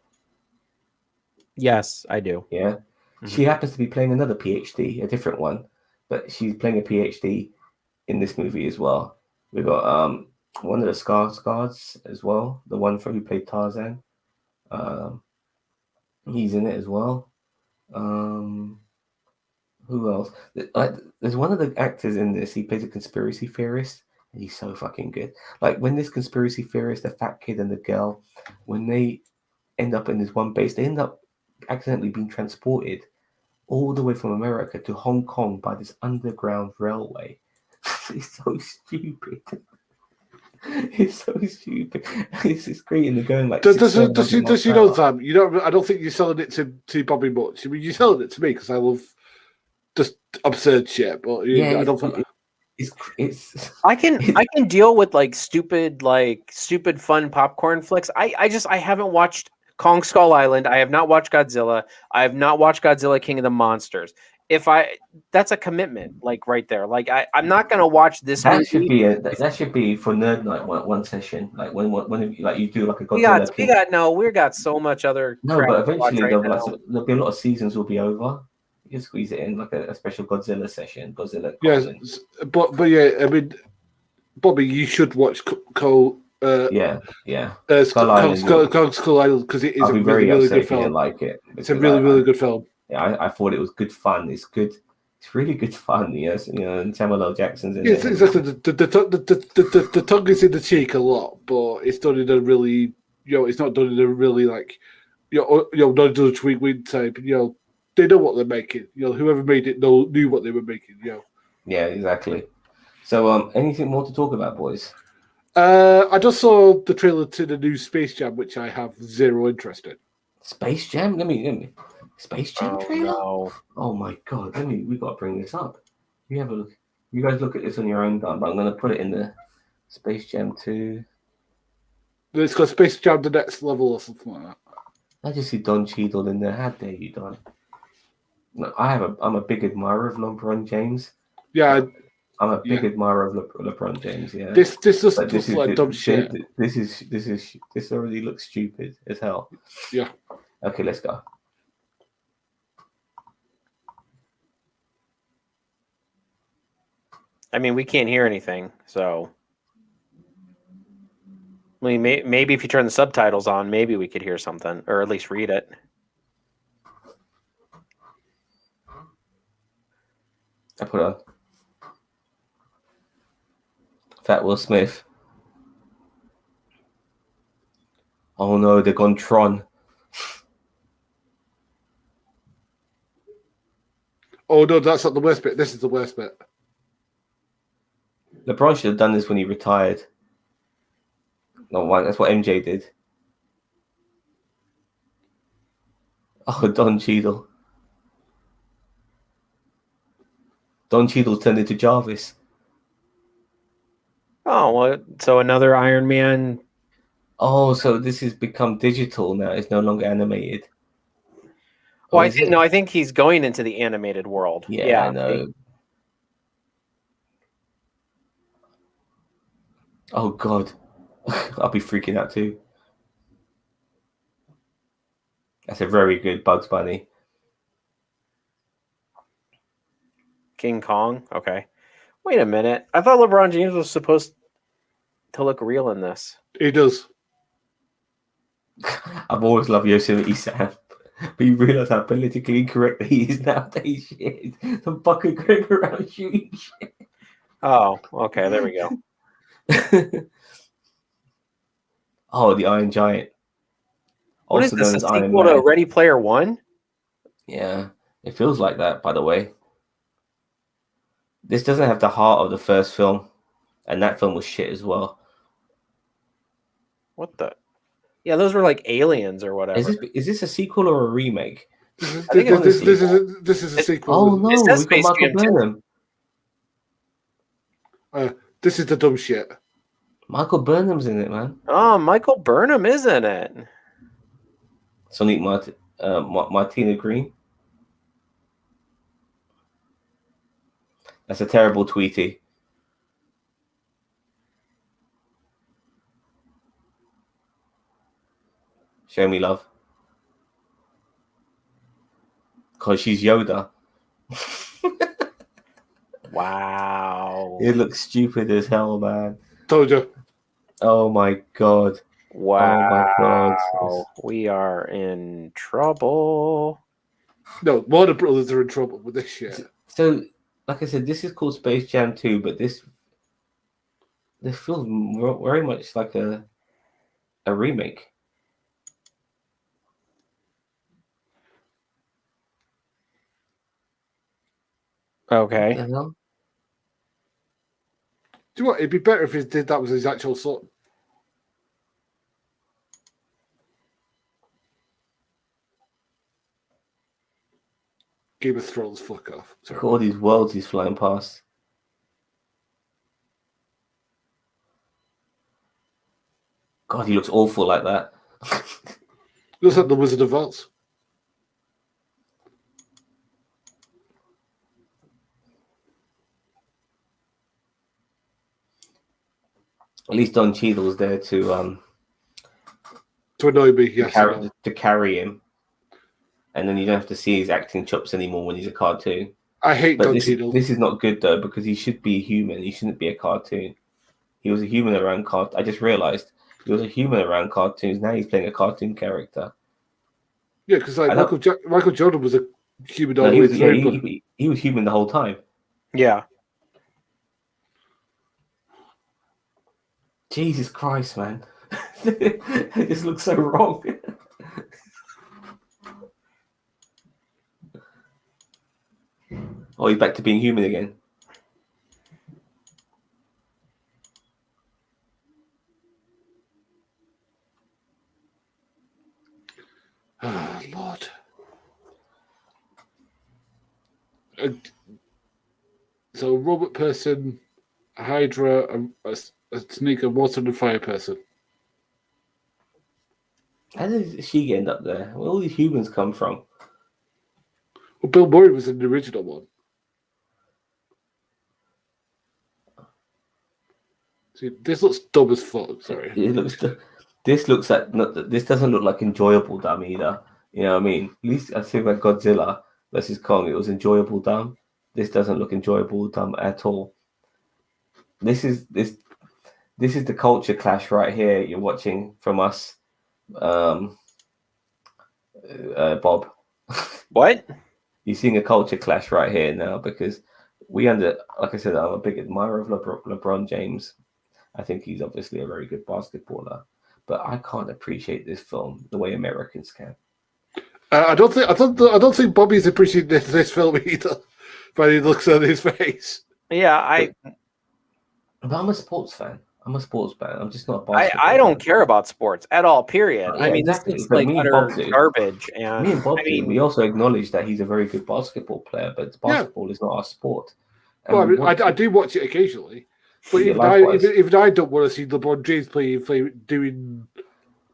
Yes, I do. Yeah. Mm-hmm. She happens to be playing another PhD, a different one, but she's playing a PhD in this movie as well. We've got one of the Skarsgårds as well, the one who played Tarzan. He's in it as well. Who else? There's one of the actors in this. He plays a conspiracy theorist, and he's so fucking good. Like, when this conspiracy theorist, the fat kid and the girl, when they end up in this one base, they end up accidentally being transported all the way from America to Hong Kong by this underground railway. It's so stupid. It's so stupid. It's great, and they're going like. Does you know, Sam? You know, I don't think you're selling it to Bobby much. I mean, you're selling it to me because I love just absurd shit. But yeah, I don't think it's. I can deal with like stupid fun popcorn flicks. I haven't watched Kong Skull Island. I have not watched Godzilla. I have not watched Godzilla King of the Monsters. That's a commitment, like right there. Like I'm not gonna watch this. That should be for Nerd Night one session. Like when you do like a Godzilla. We got so much other. No, but eventually there'll be a lot of seasons will be over. You can squeeze it in like a special Godzilla session. Godzilla. Yes, but yeah, I mean, Bobby, you should watch Skull Island because it is a really, really good film. Like it. It's a really, really good film. I thought it was good fun. It's good. It's really good fun. Yes, and Samuel L. Jackson's in Yes, it. exactly. The tongue is in the cheek a lot, but it's done in a really, it's not done in a really like, not done a wink type. They know what they're making. Whoever made it knew what they were making. Yeah, exactly. So, anything more to talk about, boys? I just saw the trailer to the new Space Jam, which I have zero interest in. Space Jam? Let me. Space Jam trailer? No. Oh my god! We got to bring this up. You have a look. You guys look at this on your own time, but I'm going to put it in the Space Jam 2. It's got Space Jam the next level or something like that. I just see Don Cheadle in there. How dare you, Don? No, I'm a big admirer of LeBron James. Yeah, I'm a big admirer of LeBron James. Yeah. this just But looks like dumb shit. This already looks stupid as hell. Yeah. Okay, let's go. I mean, we can't hear anything, so. I mean, maybe if you turn the subtitles on, maybe we could hear something, or at least read it. I put on. Fat Will Smith. Oh no, they're gone Tron. Oh no, that's not the worst bit. This is the worst bit. LeBron should have done this when he retired. No, why? That's what MJ did. Oh, Don Cheadle. Don Cheadle turned into Jarvis. Oh, well, so another Iron Man. Oh, so this has become digital now. It's no longer animated. Well, Or I is think it? no, I think he's going into the animated world. Yeah, I know. Oh God, I'll be freaking out too. That's a very good Bugs Bunny. King Kong. Okay. Wait a minute. I thought LeBron James was supposed to look real in this. He does. I've always loved Yosemite Sam, but you realise how politically incorrect he is nowadays. Shit, some fucking going around shooting shit. Oh, okay. There we go. Oh, the Iron Giant. What is Also this? known A as Iron sequel to Man. Ready Player One? Yeah, it feels like that, by the way. This doesn't have the heart of the first film, and that film was shit as well. What the? Yeah, those were like aliens or whatever. Is this a sequel or a remake? This I think it's a this is a sequel. Oh no, It says we've got Space Michael Jam 2. Burnham. This is the dumb shit. Michael Burnham's in it, man. Oh, Michael Burnham is in it. Sonic Martina Green. That's a terrible Tweety. Show me love. Because she's Yoda. Wow. It looks stupid as hell, man. Told you. Oh my god. Wow. Oh my god. We are in trouble. No, Warner Brothers are in trouble with this shit. So, like I said, this is called Space Jam 2, but this feels very much like a remake. Okay. What the hell? Do you know what? It'd be better if he did that with his actual son. Game of Thrones, fuck off. Look at all these worlds he's flying past. God, he looks awful like that. Looks like the Wizard of Oz. At least Don Cheadle's there to annoy me, yes. to carry him, and then you don't have to see his acting chops anymore when he's a cartoon. I hate But Don this Cheadle. is not good though, because he should be human. He shouldn't be a cartoon. He was a human around I just realized he was a human around cartoons. Now he's playing a cartoon character. Yeah, because like Michael Jordan was a human all No, the he way was yeah, through. But he was human the whole time. Yeah. Jesus Christ, man. It just looks so wrong. Oh, he's back to being human again. oh, Lord. So, a robot person, a Hydra, a snake, a water and fire person. How did she end up there? Where all these humans come from? Well, Bill Murray was in the original one. See, this looks dumb as fuck. Sorry. It looks. This looks like not. This doesn't look like enjoyable dumb either. You know what I mean? At least I think about Godzilla versus Kong, it was enjoyable dumb. This doesn't look enjoyable dumb at all. This is the culture clash right here. You're watching from us, Bob. What? You're seeing a culture clash right here now because like I said, I'm a big admirer of LeBron James. I think he's obviously a very good basketballer, but I can't appreciate this film the way Americans can. I don't think Bobby's appreciating this film either. But he looks at his face. Yeah, But I'm a sports fan. I'm just not a basketball I don't fan. care about sports at all. Period. Yeah, I mean, exactly. this looks But like me and utter Bob do. garbage. And Me and Bob I do. mean, We also acknowledge that he's a very good basketball player, but basketball is not our sport. And Well, we want I do watch it occasionally, but Yeah, even likewise. even I don't want to see LeBron James play doing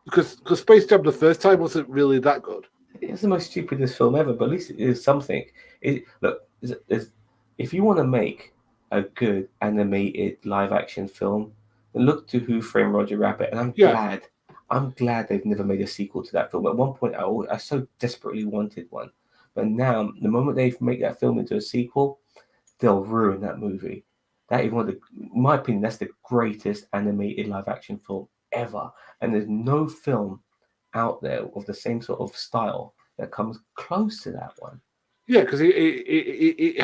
because Space Jam the first time wasn't really that good. It's the most stupidest film ever, but at least it is something. If you want to make a good animated live action film, then look to Who Framed Roger Rabbit. And I'm glad they've never made a sequel to that film. At one point, I so desperately wanted one, but now the moment they make that film into a sequel, they'll ruin that movie. That is in my opinion, that's the greatest animated live action film ever, and there's no film out there of the same sort of style that comes close to that one. Yeah, because it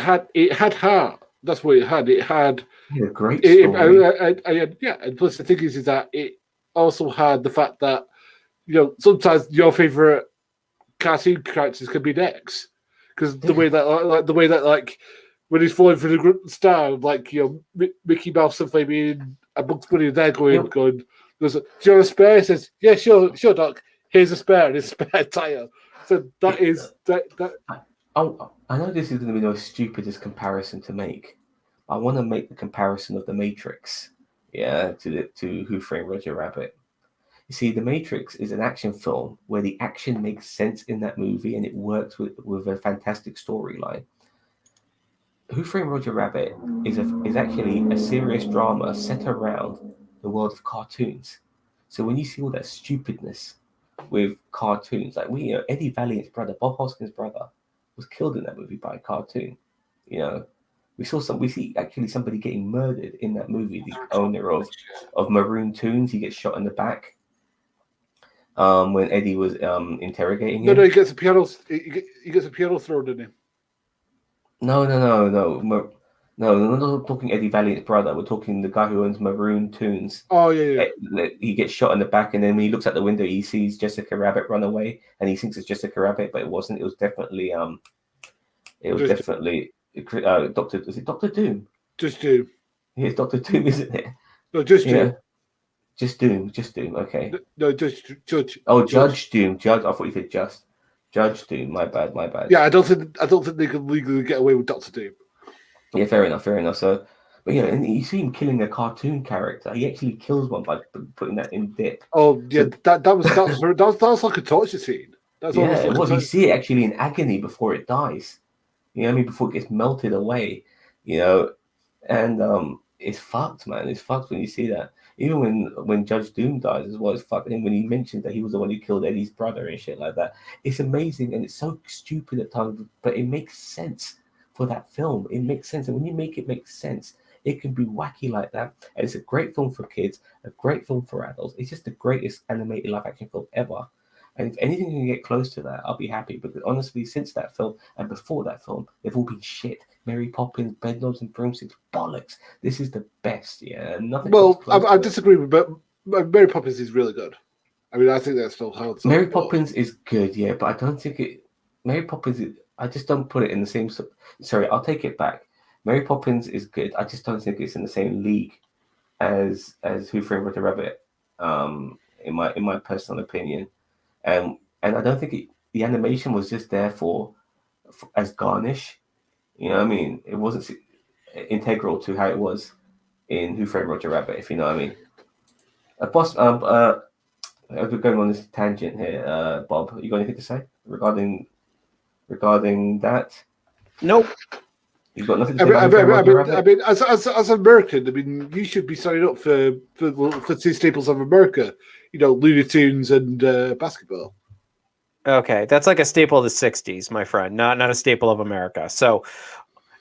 had heart. That's what it had. It had a great story. And plus the thing is that it also had the fact that sometimes your favorite cartoon characters can be next because the way that when he's falling for the star, Mickey Mouse and Flaming and Bugs Bunny, they're going. Do you want a spare? He says, yeah, sure, Doc. Here's a spare and a spare tire. So that is that. I know this is going to be the most stupidest comparison to make. I want to make the comparison of The Matrix, to Who Framed Roger Rabbit. You see, The Matrix is an action film where the action makes sense in that movie and it works with a fantastic storyline. Who Framed Roger Rabbit is actually a serious drama set around the world of cartoons. So when you see all that stupidness with cartoons, like Eddie Valiant's brother, Bob Hoskins' brother, was killed in that movie by a cartoon. We see actually somebody getting murdered in that movie. The owner of Maroon Toons, he gets shot in the back. When Eddie was interrogating him. No, he gets a piano. He gets a piano thrown in him. No. We're not talking Eddie Valiant's brother. We're talking the guy who owns Maroon Toons. Oh, yeah. He gets shot in the back, and then when he looks out the window, he sees Jessica Rabbit run away, and he thinks it's Jessica Rabbit, but it wasn't. It was definitely Doctor. Was it Doctor Doom? Just Doom. Yeah, it's Doctor Doom, isn't it? No, just Doom. Just Doom. Okay. No, just Judge. Oh, Judge Doom. Judge. I thought you said just Judge Doom. My bad. Yeah, I don't think they can legally get away with Doctor Doom. Yeah, fair enough. So, but and you see him killing a cartoon character. He actually kills one by putting that in dip. Oh yeah, that was like a torture scene. You see it actually in agony before it dies. Before it gets melted away. And it's fucked, man. It's fucked when you see that. Even when Judge Doom dies as well, it's fucked. And when he mentioned that he was the one who killed Eddie's brother and shit like that, it's amazing and it's so stupid at times, but it makes sense. For that film, it makes sense, and when you make it make sense, it can be wacky like that. And it's a great film for kids, a great film for adults. It's just the greatest animated live action film ever. And if anything can get close to that, I'll be happy. Because honestly, since that film and before that film, they've all been shit. Mary Poppins, Bedknobs and Broomsticks, bollocks. This is the best, yeah. Nothing. Well, comes close I to it. disagree with, but Mary Poppins is really good. I mean, I think that's still holds up. Mary Poppins is good, yeah, but I don't think it. Mary Poppins, I just don't put it in the same. Sorry, I'll take it back. Mary Poppins is good. I just don't think it's in the same league as Who Framed Roger Rabbit. In my personal opinion, and I don't think the animation was just there for as garnish. You know what I mean? It wasn't integral to how it was in Who Framed Roger Rabbit, if you know what I mean. Boss, as we're going on this tangent here, Bob, you got anything to say regarding that? Nope. You've got nothing to say about Who Framed Roger Rabbit? I mean, as an American, I mean, you should be signing up for two staples of America. You know, Looney Tunes and basketball. Okay, that's like a staple of the '60s, my friend. Not a staple of America. So,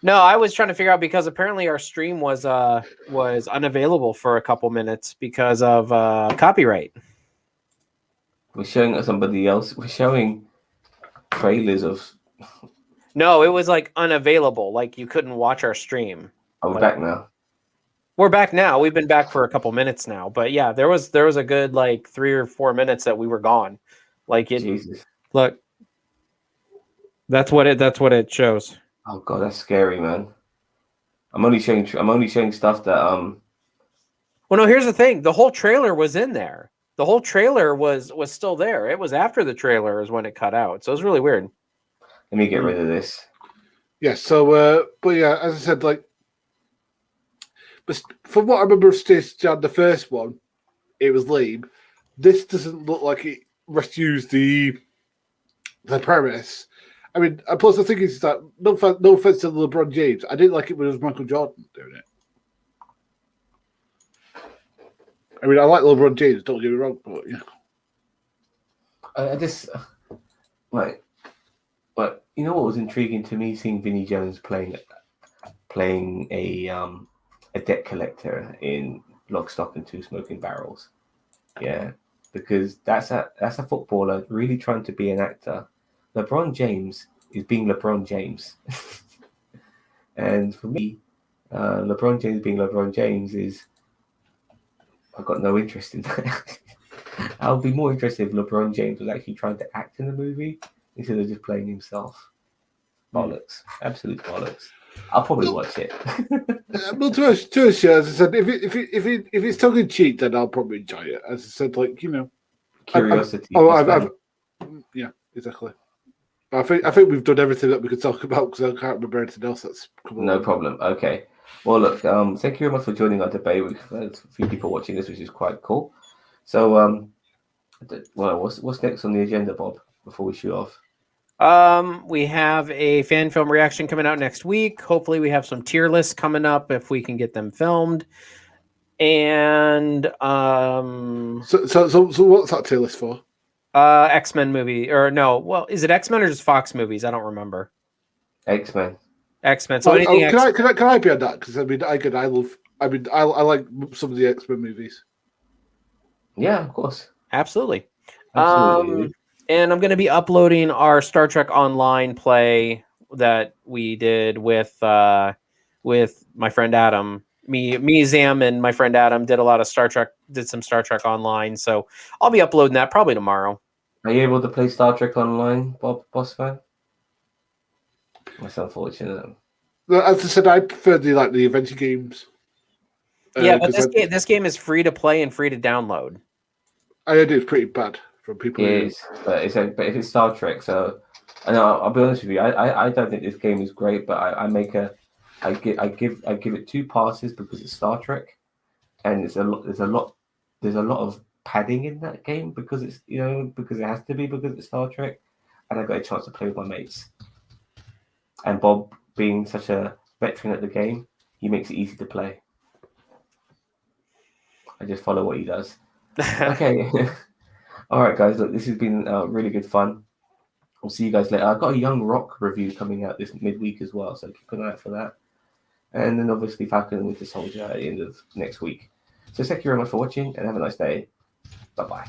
no, I was trying to figure out because apparently our stream was unavailable for a couple minutes because of copyright. We're showing somebody else. We're showing trailers of. No, it was like unavailable. Like you couldn't watch our stream. Are we back now? We're back now. We've been back for a couple minutes now. But yeah, there was a good like 3 or 4 minutes that we were gone. Like it. Jesus. Look. That's what it shows. Oh god, that's scary, man. I'm only showing stuff that Well, no, here's the thing. The whole trailer was in there. The whole trailer was still there. It was after the trailer is when it cut out. So it was really weird. Let me get rid of this. Yeah. So, but yeah, as I said, like, but from what I remember of Stacy Jan, the first one, it was lame. This doesn't look like it rescues the premise. I mean, and plus the thing is that no offense to LeBron James, I didn't like it when it was Michael Jordan doing it. I mean, I like LeBron James, don't get me wrong, but you know. I just like you know what was intriguing to me, seeing Vinnie Jones playing a debt collector in Lock, Stock and Two Smoking Barrels. Yeah, because that's a footballer really trying to be an actor. LeBron James is being LeBron James. And for me, LeBron James being LeBron James is, I've got no interest in that. I'll be more interested if LeBron James was actually trying to act in the movie instead of just playing himself. Bollocks. Absolute bollocks. I'll probably watch it. Well, to us, as I said, if it's tongue in cheek, then I'll probably enjoy it. As I said, like, you know, Curiosity. Yeah, exactly. I think we've done everything that we could talk about because I can't remember anything else that's come on. No problem. Okay. Well, look, thank you very much for joining our debate. We've had a few people watching this, which is quite cool. So, well, what's next on the agenda, Bob, before we shoot off? We have a fan film reaction coming out next week. Hopefully we have some tier lists coming up if we can get them filmed. And So what's that tier list for? X-Men movie or no? Well, is it X-Men or just Fox movies? I don't remember. X-Men. So anything? Can I be on that? Because I mean, I like some of the X-Men movies. Yeah, of course. Absolutely. Absolutely. And I'm going to be uploading our Star Trek Online play that we did with my friend Adam. Me, Zam, and my friend Adam did some Star Trek Online. So I'll be uploading that probably tomorrow. Are you able to play Star Trek Online, Bob, boss fan? That's unfortunate. As I said, I prefer the adventure games. Yeah, but this game is free to play and free to download. I heard it's pretty bad from people. It is, but if it's Star Trek, so and I'll be honest with you, I don't think this game is great, but I give it 2 passes because it's Star Trek, and there's a lot of padding in that game because it's because it has to be because it's Star Trek, and I got a chance to play with my mates. And Bob, being such a veteran at the game, he makes it easy to play. I just follow what he does. Okay. All right, guys. Look, this has been really good fun. We'll see you guys later. I've got a Young Rock review coming out this midweek as well, so keep an eye out for that. And then obviously Falcon and Winter Soldier at the end of next week. So thank you very much for watching and have a nice day. Bye-bye.